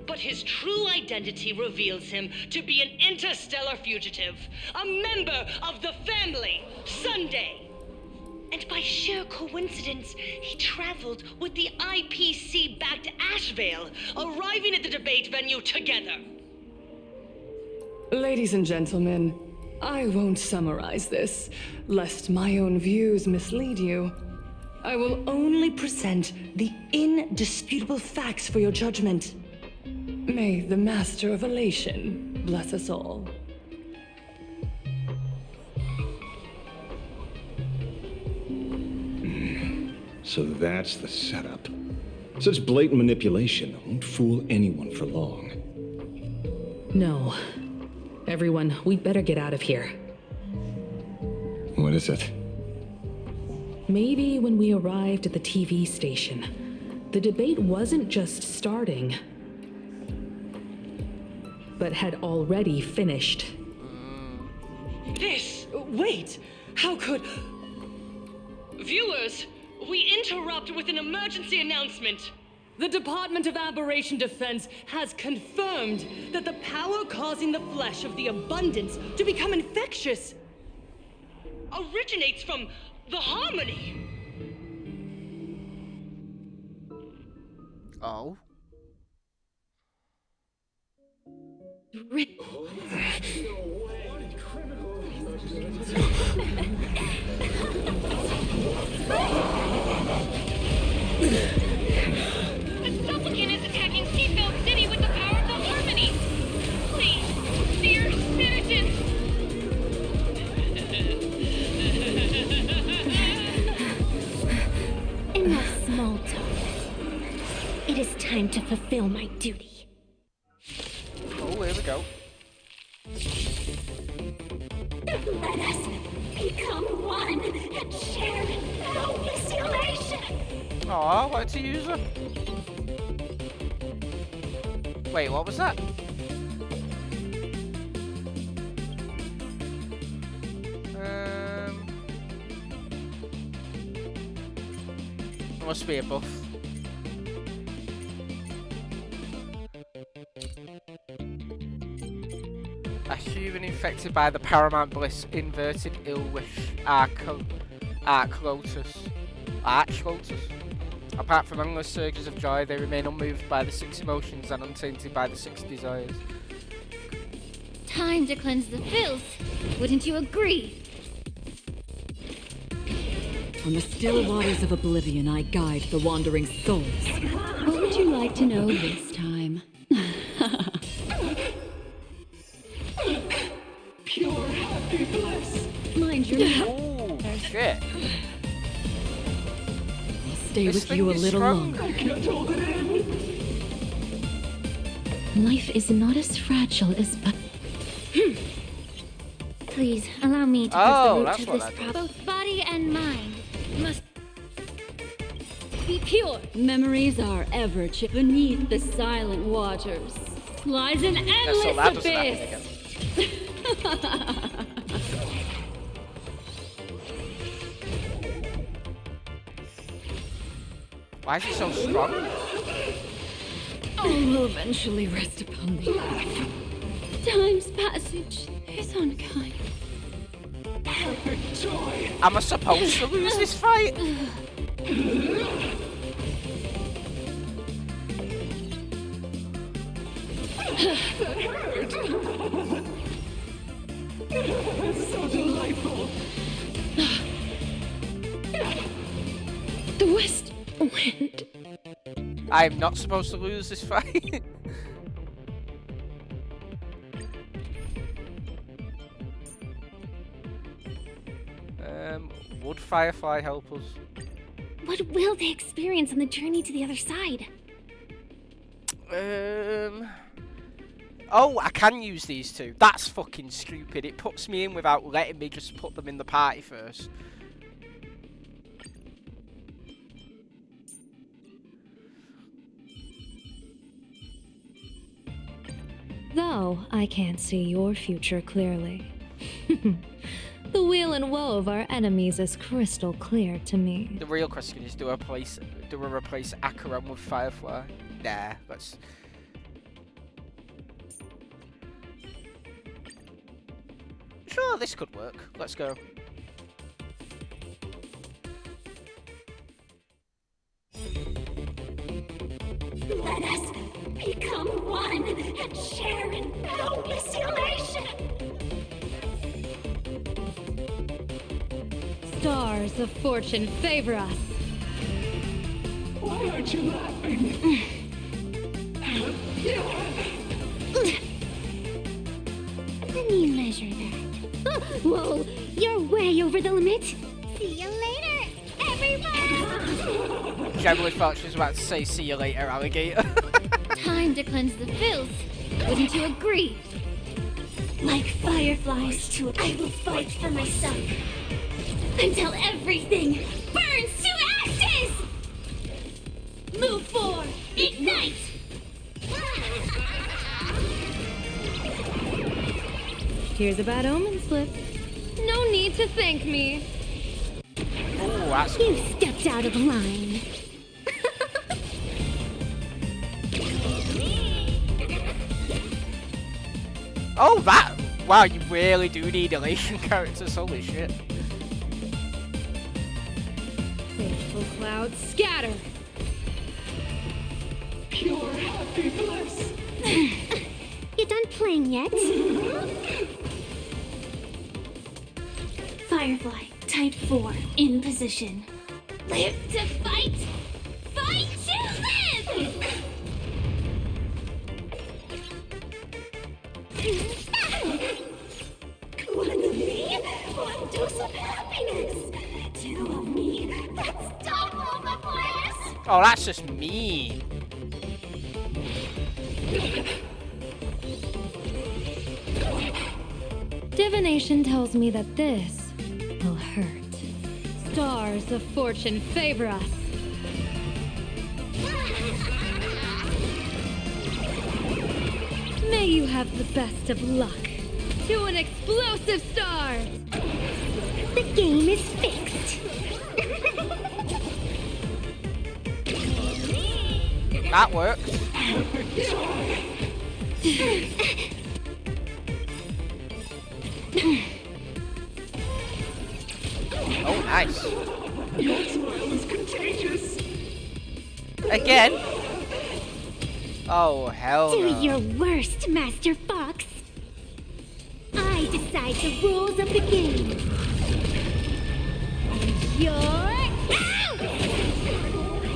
[SPEAKER 18] But his true identity reveals him to be an interstellar fugitive, a member of the family, Sunday. And by sheer coincidence, he traveled with the IPC-backed Ashvale, arriving at the debate venue together. Ladies and gentlemen, I won't summarize this, lest my own views mislead you. I will only present the indisputable facts for your judgment. May the Master of Elation bless us all.
[SPEAKER 5] So that's the setup. Such blatant manipulation won't fool anyone for long.
[SPEAKER 19] No. Everyone, we'd better get out of here.
[SPEAKER 5] What is it?
[SPEAKER 19] Maybe when we arrived at the TV station, the debate wasn't just starting, but had already finished.
[SPEAKER 18] Wait! How could... Viewers, we interrupt with an emergency announcement. The Department of Aberration Defense has confirmed that the power causing the flesh of the Abundance to become infectious originates from the Harmony.
[SPEAKER 1] Oh.
[SPEAKER 7] The supplicant is attacking Seatbelt City with the power of the Harmony! Please, dear citizens!
[SPEAKER 15] Enough small talk. It is time to fulfill my duty.
[SPEAKER 1] Oh, here we go.
[SPEAKER 15] Let us become one and share our isolation.
[SPEAKER 1] Oh, what's a user? Wait, what was that? There must be a buff. A human infected by the Paramount Bliss inverted ill wish Arch-Lotus. Apart from endless surges of joy, they remain unmoved by the 6 emotions and untainted by the 6 desires.
[SPEAKER 15] Time to cleanse the filth. Wouldn't you agree?
[SPEAKER 13] On the still waters of oblivion, I guide the wandering souls.
[SPEAKER 15] What would you like to know this time?
[SPEAKER 13] Pure happy bliss. Mind your
[SPEAKER 1] Oh, shit.
[SPEAKER 13] I'll stay with you a little longer.
[SPEAKER 9] I can't hold it in.
[SPEAKER 3] Life is not as fragile as
[SPEAKER 15] Please allow me to
[SPEAKER 1] Oh,
[SPEAKER 15] press
[SPEAKER 1] that's
[SPEAKER 15] the
[SPEAKER 1] what
[SPEAKER 15] root
[SPEAKER 1] I
[SPEAKER 15] of this
[SPEAKER 1] did.
[SPEAKER 15] problem. Both body and mind must
[SPEAKER 13] Be pure. Memories are ever beneath the silent waters. Lies an endless
[SPEAKER 1] So that doesn't happen
[SPEAKER 13] abyss.
[SPEAKER 1] again. Why is it so strong?
[SPEAKER 13] All will eventually rest upon the earth.
[SPEAKER 3] Time's passage is unkind.
[SPEAKER 1] Am I supposed to lose this fight?
[SPEAKER 18] That hurt! So delightful!
[SPEAKER 4] The west wind.
[SPEAKER 1] I am not supposed to lose this fight. Would Firefly help us?
[SPEAKER 3] What will they experience on the journey to the other side?
[SPEAKER 1] Oh, I can use these two. That's fucking stupid. It puts me in without letting me just put them in the party first.
[SPEAKER 4] Though I can't see your future clearly. The weal and woe of our enemies is crystal clear to me.
[SPEAKER 1] The real question is, do I replace Acheron with Firefly? Nah, let's... Sure, this could work. Let's go.
[SPEAKER 15] Let us become one and share in boundless elation.
[SPEAKER 3] Stars of fortune favor us.
[SPEAKER 18] Why aren't you laughing?
[SPEAKER 15] Let me measure that. Whoa, you're way over the limit. See you later, everyone!
[SPEAKER 1] Generally thought she was about to say, see you later, alligator.
[SPEAKER 3] Time to cleanse the filth. Wouldn't you agree?
[SPEAKER 15] Like fireflies too, I will fight for myself until everything burns to ashes! Move forward, ignite!
[SPEAKER 4] Here's a bad omen slip. No need to thank me.
[SPEAKER 1] Oh, that's
[SPEAKER 15] You stepped out of line.
[SPEAKER 1] Oh, that! Wow, you really do need elation characters, holy shit.
[SPEAKER 3] Fateful clouds scatter.
[SPEAKER 18] Pure happy bliss!
[SPEAKER 15] You done playing yet? Firefly, type 4, in position. Live to fight! Fight to live! One of me, one dose of happiness. Two of me, that's double the bliss!
[SPEAKER 1] Oh, that's just mean.
[SPEAKER 4] Divination tells me that this will hurt. Stars of fortune favor us. May you have the best of luck. To an explosive start!
[SPEAKER 15] The game is fixed.
[SPEAKER 1] That works. Oh, nice.
[SPEAKER 18] Your smile is contagious.
[SPEAKER 1] Again? Oh, hell
[SPEAKER 15] Do
[SPEAKER 1] no.
[SPEAKER 15] your worst, Master Fox. I decide the rules of the game. And you're out!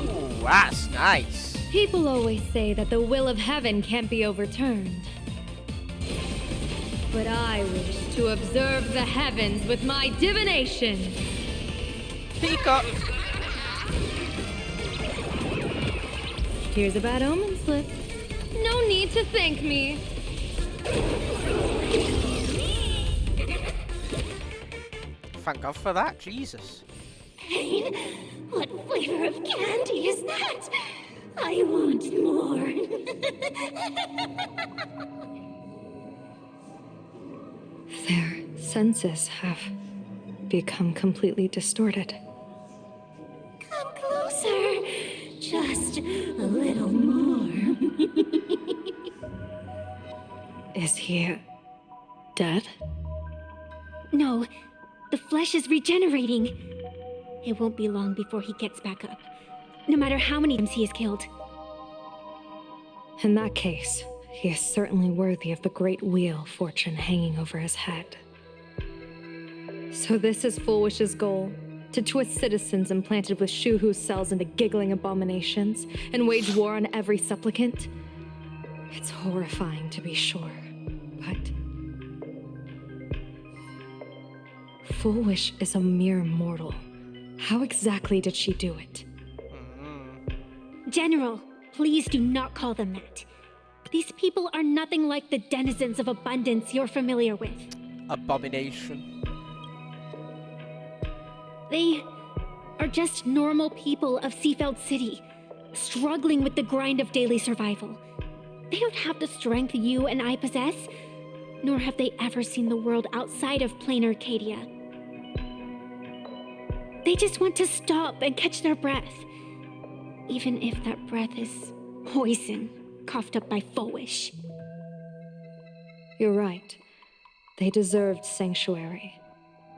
[SPEAKER 1] Ooh, that's nice.
[SPEAKER 4] People always say that the will of heaven can't be overturned. But I wish to observe the heavens with my divination.
[SPEAKER 1] Peacock.
[SPEAKER 4] Here's a bad omen slip. No need to thank me.
[SPEAKER 1] Thank God for that, Jesus.
[SPEAKER 15] Pain? What flavor of candy is that? I want more.
[SPEAKER 4] Their senses have become completely distorted.
[SPEAKER 15] Come closer. Just a little more.
[SPEAKER 4] Is he dead?
[SPEAKER 3] No, the flesh is regenerating. It won't be long before he gets back up, no matter how many times he is killed.
[SPEAKER 4] In that case, he is certainly worthy of the great wheel fortune hanging over his head. So this is Foolwish's goal? To twist citizens implanted with Shuhu cells into giggling abominations and wage war on every supplicant? It's horrifying to be sure, but Foolwish is a mere mortal. How exactly did she do it?
[SPEAKER 3] General, please do not call them that. These people are nothing like the denizens of abundance you're familiar with.
[SPEAKER 1] Abomination.
[SPEAKER 3] They are just normal people of Seafeld City, struggling with the grind of daily survival. They don't have the strength you and I possess, nor have they ever seen the world outside of Planarcadia. They just want to stop and catch their breath, even if that breath is poison coughed up by Foolish.
[SPEAKER 4] You're right. They deserved sanctuary.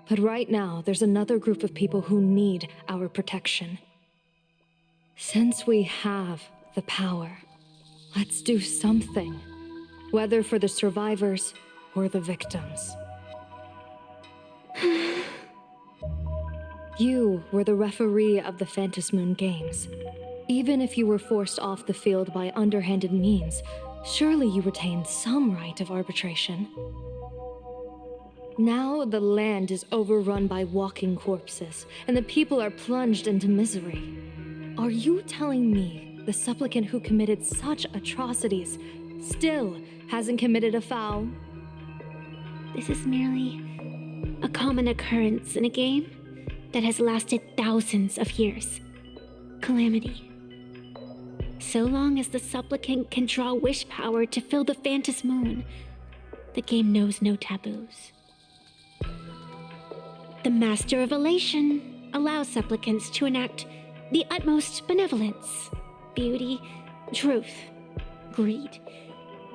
[SPEAKER 4] But right now, there's another group of people who need our protection. Since we have the power, let's do something, whether for the survivors or the victims. You were the referee of the Phantom Moon Games. Even if you were forced off the field by underhanded means, surely you retained some right of arbitration. Now the land is overrun by walking corpses, and the people are plunged into misery. Are you telling me the supplicant who committed such atrocities still hasn't committed a foul?
[SPEAKER 3] This is merely a common occurrence in a game that has lasted thousands of years. Calamity. So long as the supplicant can draw wish power to fill the Phantom Moon, the game knows no taboos. The Master of Elation allows supplicants to enact the utmost benevolence, beauty, truth, greed,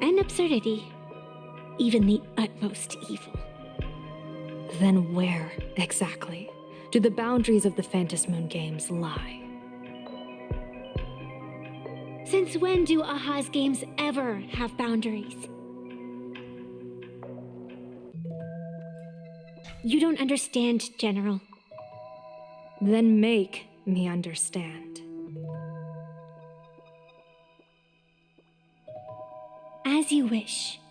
[SPEAKER 3] and absurdity, even the utmost evil.
[SPEAKER 4] Then where, exactly, do the boundaries of the Phantom Moon Games lie?
[SPEAKER 3] Since when do Aha's games ever have boundaries? You don't understand, General.
[SPEAKER 4] Then make me understand.
[SPEAKER 3] As you wish.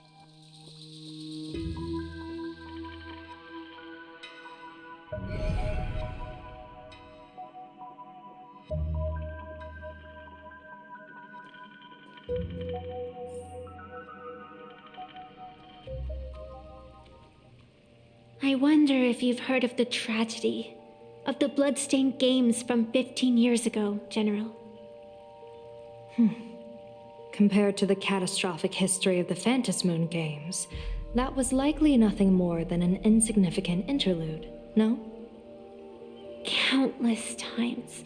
[SPEAKER 3] I wonder if you've heard of the tragedy of the bloodstained games from 15 years ago, General.
[SPEAKER 4] Compared to the catastrophic history of the Phantom Moon Games, that was likely nothing more than an insignificant interlude, no?
[SPEAKER 3] Countless times,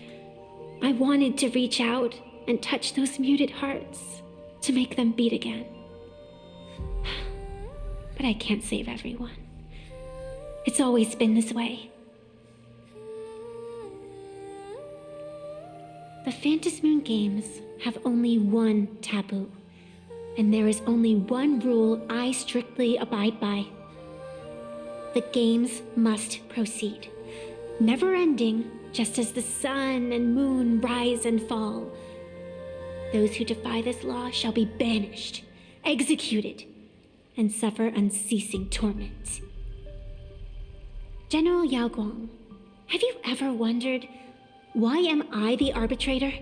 [SPEAKER 3] I wanted to reach out and touch those muted hearts to make them beat again. But I can't save everyone. It's always been this way. The Phantom Moon Games have only one taboo, and there is only one rule I strictly abide by. The games must proceed, never ending, just as the sun and moon rise and fall. Those who defy this law shall be banished, executed, and suffer unceasing torment. General Yao Guang, have you ever wondered, why am I the arbitrator?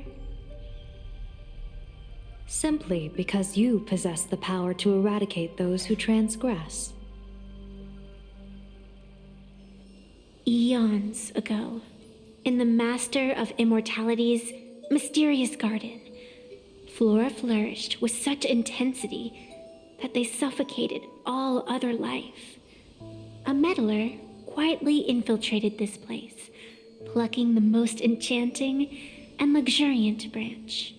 [SPEAKER 4] Simply because you possess the power to eradicate those who transgress.
[SPEAKER 3] Eons ago, in the Master of Immortality's mysterious garden, flora flourished with such intensity that they suffocated all other life. A meddler quietly infiltrated this place, plucking the most enchanting and luxuriant branch.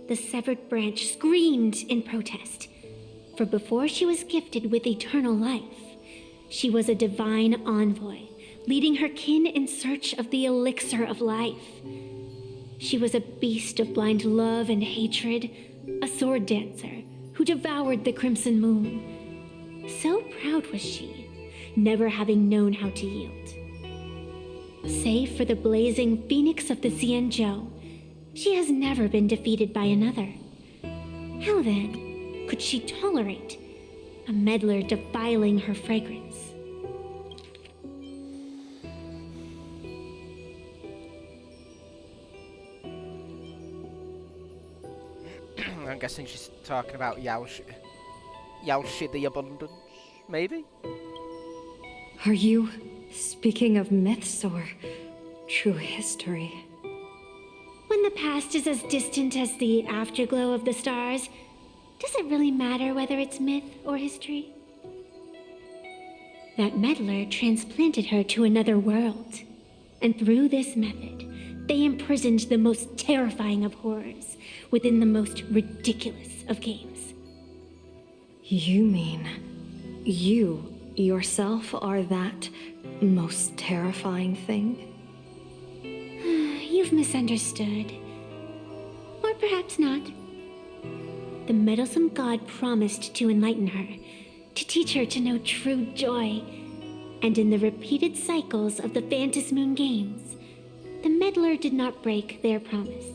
[SPEAKER 3] The severed branch screamed in protest, for before she was gifted with eternal life, she was a divine envoy, leading her kin in search of the elixir of life. She was a beast of blind love and hatred, a sword dancer, who devoured the crimson moon. So proud was she, never having known how to yield. Save for the blazing phoenix of the Xianzhou, she has never been defeated by another. How then could she tolerate a meddler defiling her fragrance?
[SPEAKER 1] I'm guessing she's talking about Yaoshi the Abundance, maybe?
[SPEAKER 4] Are you speaking of myths or true history?
[SPEAKER 3] When the past is as distant as the afterglow of the stars, does it really matter whether it's myth or history? That meddler transplanted her to another world, and through this method, they imprisoned the most terrifying of horrors within the most ridiculous of games.
[SPEAKER 4] You mean you yourself are that most terrifying thing?
[SPEAKER 3] You've misunderstood. Or perhaps not. The meddlesome god promised to enlighten her, to teach her to know true joy. And in the repeated cycles of the Phantom Moon games, the meddler did not break their promise.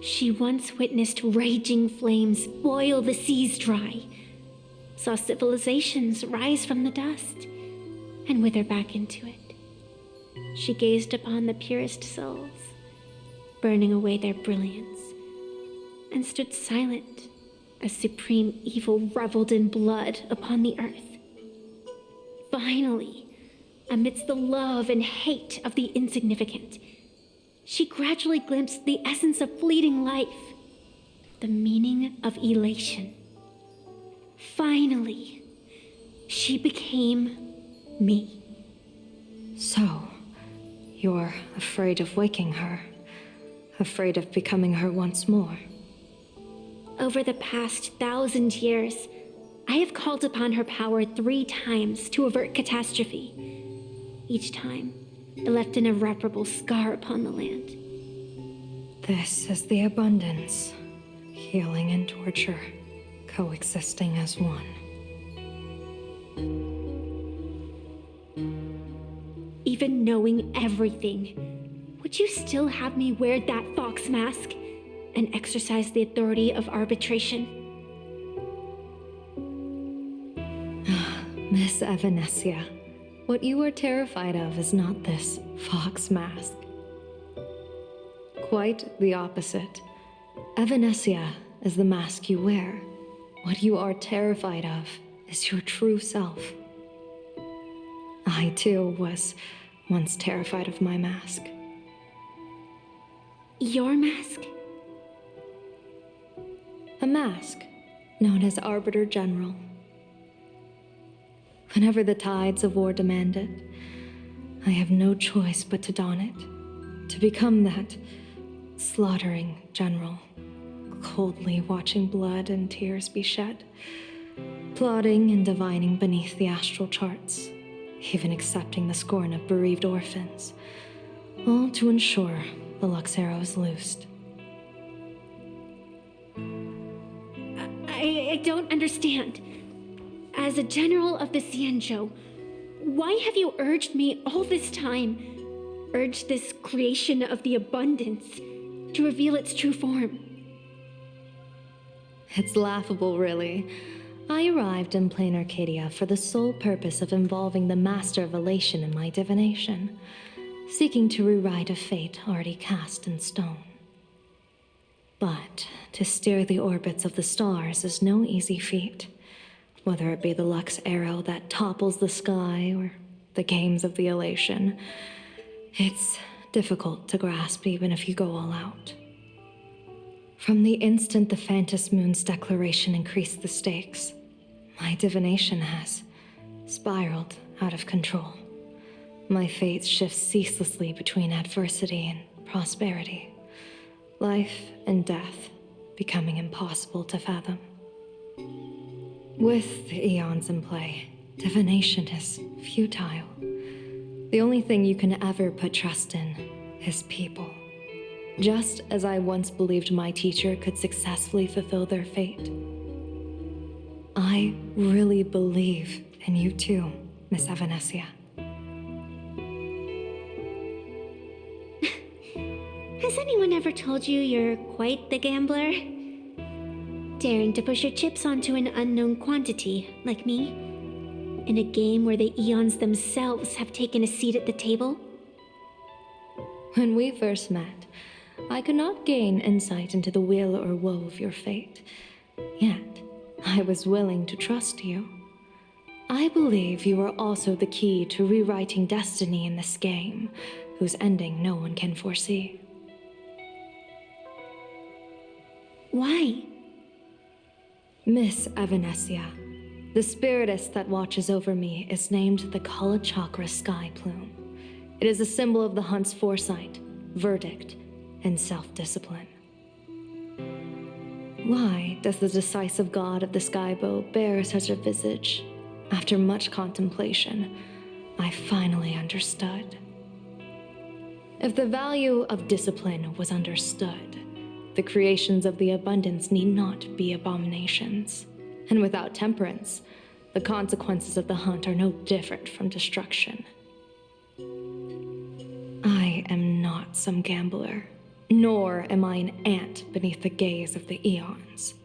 [SPEAKER 3] She once witnessed raging flames boil the seas dry, saw civilizations rise from the dust, and wither back into it. She gazed upon the purest souls, burning away their brilliance, and stood silent as supreme evil reveled in blood upon the earth. Finally, amidst the love and hate of the insignificant, she gradually glimpsed the essence of fleeting life, the meaning of elation. Finally, she became me.
[SPEAKER 4] So, you're afraid of waking her, afraid of becoming her once more.
[SPEAKER 3] Over the past 1,000 years, I have called upon her power 3 times to avert catastrophe. Each time, it left an irreparable scar upon the land.
[SPEAKER 4] This is the abundance, healing and torture, coexisting as one.
[SPEAKER 3] Even knowing everything, would you still have me wear that fox mask and exercise the authority of arbitration?
[SPEAKER 4] Miss Evanescia, what you are terrified of is not this fox mask. Quite the opposite. Evanescia is the mask you wear. What you are terrified of is your true self. I, too, was once terrified of my mask.
[SPEAKER 3] Your mask?
[SPEAKER 4] A mask known as Arbiter General. Whenever the tides of war demand it, I have no choice but to don it, to become that slaughtering general, coldly watching blood and tears be shed, plotting and divining beneath the astral charts, even accepting the scorn of bereaved orphans, all to ensure the Luxero is loosed.
[SPEAKER 3] I don't understand. As a general of the Xianzhou, why have you urged me all this time, urged this creation of the abundance, to reveal its true form?
[SPEAKER 4] It's laughable, really. I arrived in Planarcadia for the sole purpose of involving the Master of Elation in my divination, seeking to rewrite a fate already cast in stone. But to steer the orbits of the stars is no easy feat, whether it be the Lux arrow that topples the sky or the games of the Elation. It's difficult to grasp even if you go all out. From the instant the Phantom Moon's declaration increased the stakes, my divination has spiraled out of control. My fate shifts ceaselessly between adversity and prosperity, life and death becoming impossible to fathom. With the eons in play, divination is futile. The only thing you can ever put trust in is people. just as I once believed my teacher could successfully fulfill their fate. I really believe in you too, Miss Evanesia.
[SPEAKER 15] Has anyone ever told you you're quite the gambler? Daring to push your chips onto an unknown quantity, like me? In a game where the eons themselves have taken a seat at the table?
[SPEAKER 4] When we first met, I could not gain insight into the will or woe of your fate. Yet, I was willing to trust you. I believe you are also the key to rewriting destiny in this game, whose ending no one can foresee.
[SPEAKER 15] Why?
[SPEAKER 4] Miss Evanesia, the spiritess that watches over me is named the Kala Chakra Sky Plume. It is a symbol of the hunt's foresight, verdict, and self-discipline. Why does the decisive god of the skybow bear such a visage? After much contemplation, I finally understood. If the value of discipline was understood, the creations of the abundance need not be abominations. And without temperance, the consequences of the hunt are no different from destruction. I am not some gambler, nor am I an ant beneath the gaze of the eons.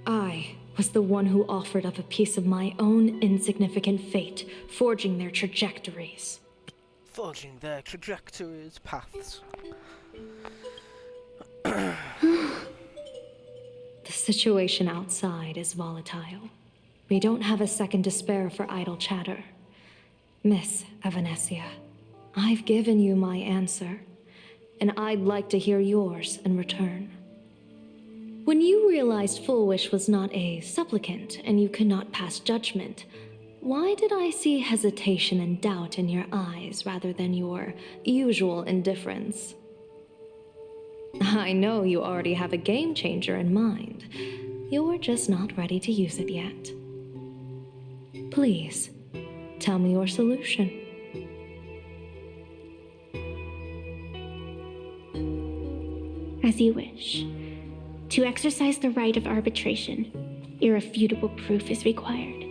[SPEAKER 4] I was the one who offered up a piece of my own insignificant fate, forging their trajectories.
[SPEAKER 1] Forging their trajectories, paths.
[SPEAKER 4] The situation outside is volatile. We don't have a second to spare for idle chatter. Miss Evanesia, I've given you my answer, and I'd like to hear yours in return. When you realized Full Wish was not a supplicant and you could not pass judgment, why did I see hesitation and doubt in your eyes rather than your usual indifference? I know you already have a game changer in mind. You're just not ready to use it yet. Please, tell me your solution.
[SPEAKER 15] As you wish. To exercise the right of arbitration, irrefutable proof is required.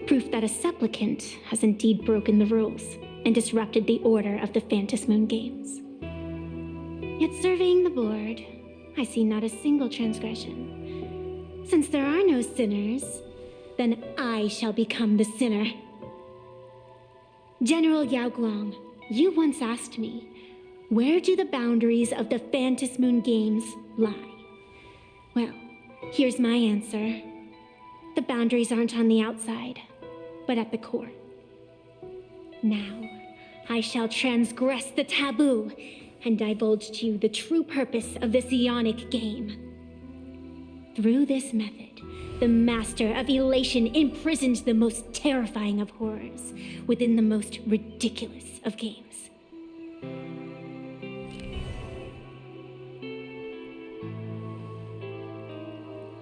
[SPEAKER 15] Proof that a supplicant has indeed broken the rules and disrupted the order of the Phantom Moon Games. Yet surveying the board, I see not a single transgression. Since there are no sinners, then I shall become the sinner. General Yao Guang, you once asked me, where do the boundaries of the Phantom Moon Games lie? Well, here's my answer. The boundaries aren't on the outside, but at the core. Now, I shall transgress the taboo and divulge to you the true purpose of this Ionic game. Through this method, the Master of Elation imprisoned the most terrifying of horrors within the most ridiculous of games.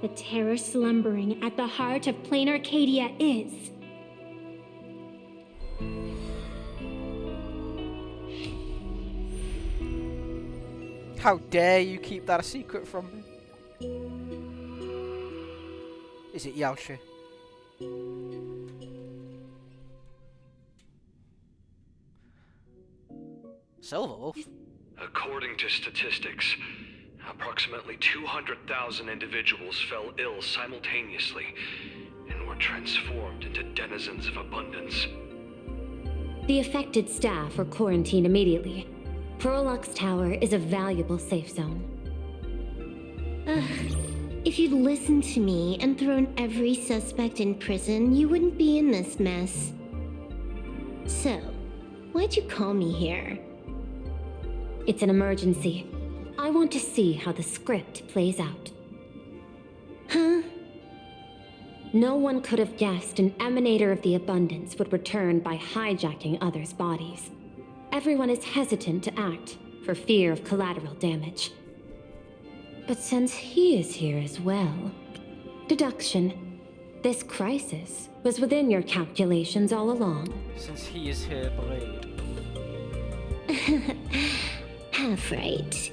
[SPEAKER 15] The terror slumbering at the heart of Planarcadia is...
[SPEAKER 1] How dare you keep that a secret from me? Is it Yaoshi? Silver Wolf?
[SPEAKER 14] According to statistics, approximately 200,000 individuals fell ill simultaneously and were transformed into denizens of abundance.
[SPEAKER 16] The affected staff are quarantined immediately. Prolux Tower is a valuable safe zone.
[SPEAKER 15] If you'd listened to me and thrown every suspect in prison, you wouldn't be in this mess. So, why'd you call me here?
[SPEAKER 16] It's an emergency. I want to see how the script plays out.
[SPEAKER 15] Huh?
[SPEAKER 16] No one could have guessed an emanator of the abundance would return by hijacking others' bodies. Everyone is hesitant to act, for fear of collateral damage. But since he is here as well... Deduction. This crisis was within your calculations all along.
[SPEAKER 1] Since he is here, Blade.
[SPEAKER 2] Half right.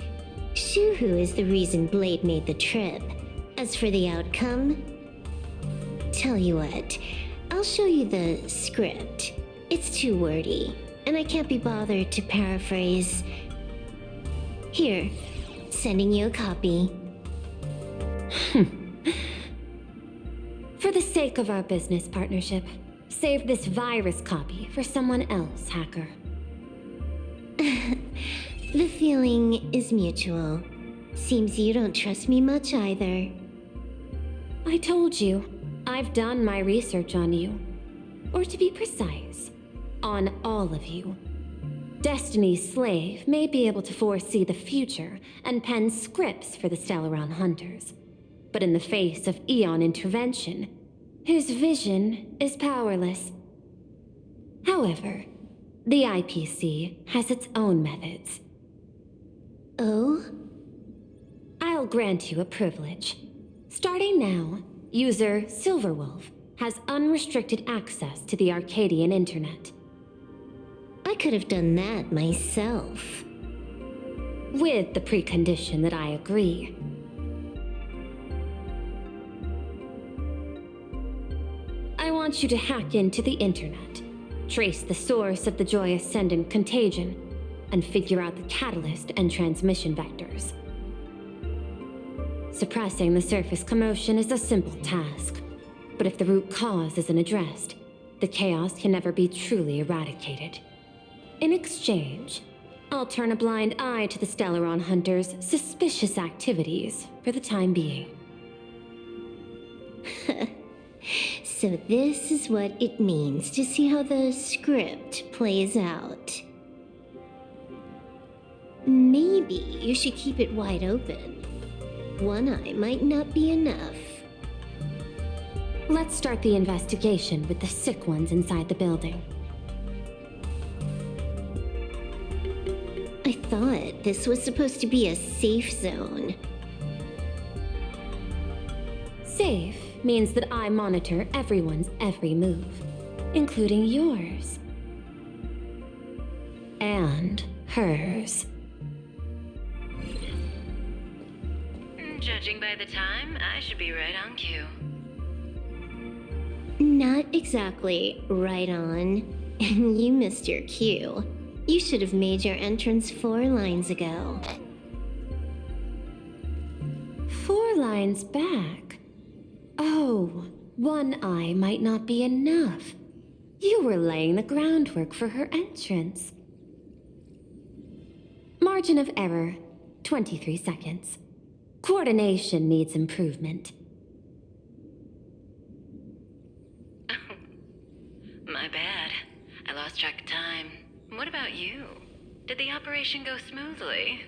[SPEAKER 2] Shuhu is the reason Blade made the trip. As for the outcome, tell you what, I'll show you the script. It's too wordy, and I can't be bothered to paraphrase. Here, sending you a copy.
[SPEAKER 16] For the sake of our business partnership, save this virus copy for someone else, hacker.
[SPEAKER 2] The feeling is mutual. Seems you don't trust me much either.
[SPEAKER 16] I told you, I've done my research on you. Or to be precise, on all of you. Destiny's slave may be able to foresee the future and pen scripts for the Stellaron hunters. But in the face of Eon intervention, his vision is powerless. However, the IPC has its own methods.
[SPEAKER 2] Oh?
[SPEAKER 16] I'll grant you a privilege. Starting now, user Silverwolf has unrestricted access to the Arcadian internet.
[SPEAKER 2] I could have done that myself.
[SPEAKER 16] With the precondition that I agree. I want you to hack into the internet, trace the source of the Joy Ascendant contagion, and figure out the catalyst and transmission vectors. Suppressing the surface commotion is a simple task, but if the root cause isn't addressed, the chaos can never be truly eradicated. In exchange, I'll turn a blind eye to the Stellaron hunters' suspicious activities for the time being.
[SPEAKER 2] So this is what it means to see how the script plays out. Maybe you should keep it wide open. One eye might not be enough.
[SPEAKER 16] Let's start the investigation with the sick ones inside the building.
[SPEAKER 2] I thought this was supposed to be a safe zone.
[SPEAKER 16] Safe means that I monitor everyone's every move, including yours. And hers.
[SPEAKER 20] Judging by the time, I should be right on cue.
[SPEAKER 2] Not exactly right on. And you missed your cue. You should have made your entrance 4 lines ago.
[SPEAKER 16] 4 lines back? Oh, one eye might not be enough. You were laying the groundwork for her entrance. Margin of error, 23 seconds. Coordination needs improvement.
[SPEAKER 20] My bad. I lost track of time. What about you? Did the operation go smoothly?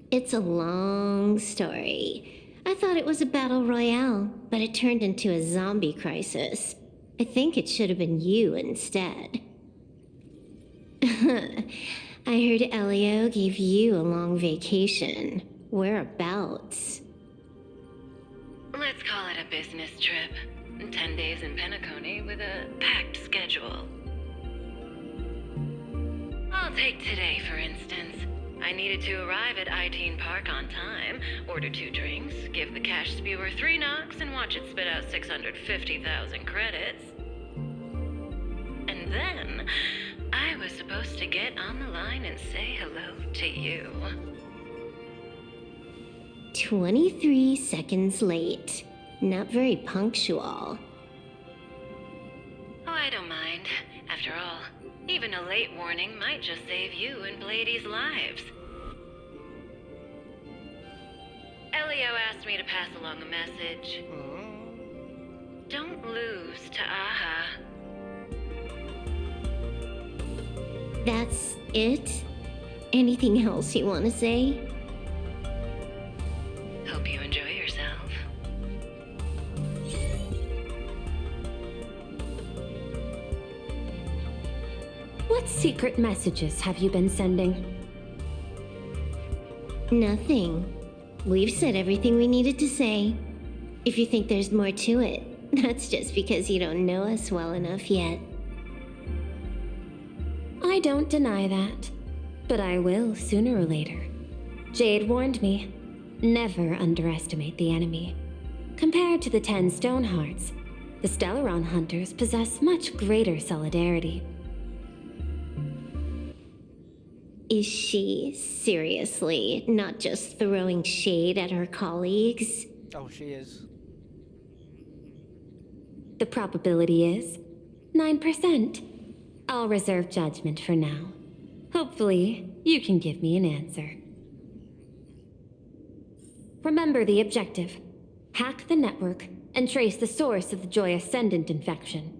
[SPEAKER 2] It's a long story. I thought it was a battle royale, but it turned into a zombie crisis. I think it should have been you instead. I heard Elio gave you a long vacation. Whereabouts?
[SPEAKER 20] Let's call it a business trip. 10 days in Penacony with a packed schedule. I'll take today, for instance. I needed to arrive at I-Teen Park on time, order 2 drinks, give the cash spewer 3 knocks, and watch it spit out 650,000 credits. And then, I was supposed to get on the line and say hello to you.
[SPEAKER 2] 23 seconds late. Not very punctual.
[SPEAKER 20] Oh, I don't mind. After all, even a late warning might just save you and Blady's lives. Elio asked me to pass along a message. Don't lose to Aha.
[SPEAKER 2] That's it? Anything else you want to say?
[SPEAKER 20] Hope you enjoy yourself.
[SPEAKER 16] What secret messages have you been sending?
[SPEAKER 2] Nothing. We've said everything we needed to say. If you think there's more to it, that's just because you don't know us well enough yet.
[SPEAKER 16] I don't deny that. But I will sooner or later. Jade warned me. Never underestimate the enemy. Compared to the 10 Stonehearts, the Stellaron hunters possess much greater solidarity.
[SPEAKER 2] Is she seriously not just throwing shade at her colleagues?
[SPEAKER 1] Oh, she is.
[SPEAKER 16] The probability is 9%. I'll reserve judgment for now. Hopefully, you can give me an answer. Remember the objective. Hack the network and trace the source of the Joy Ascendant infection.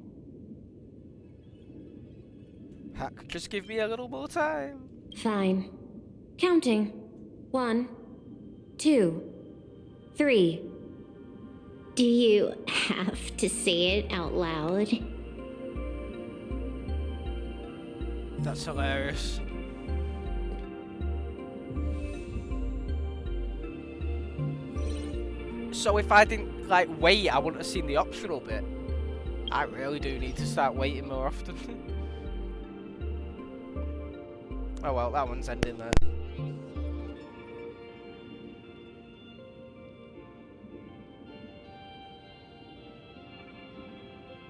[SPEAKER 1] Hack, just give me a little more time.
[SPEAKER 16] Fine. Counting. 1, 2, 3.
[SPEAKER 2] Do you have to say it out loud?
[SPEAKER 1] That's hilarious. So if I didn't, like, wait, I wouldn't have seen the optional bit. I really do need to start waiting more often. Oh well, that one's ending there.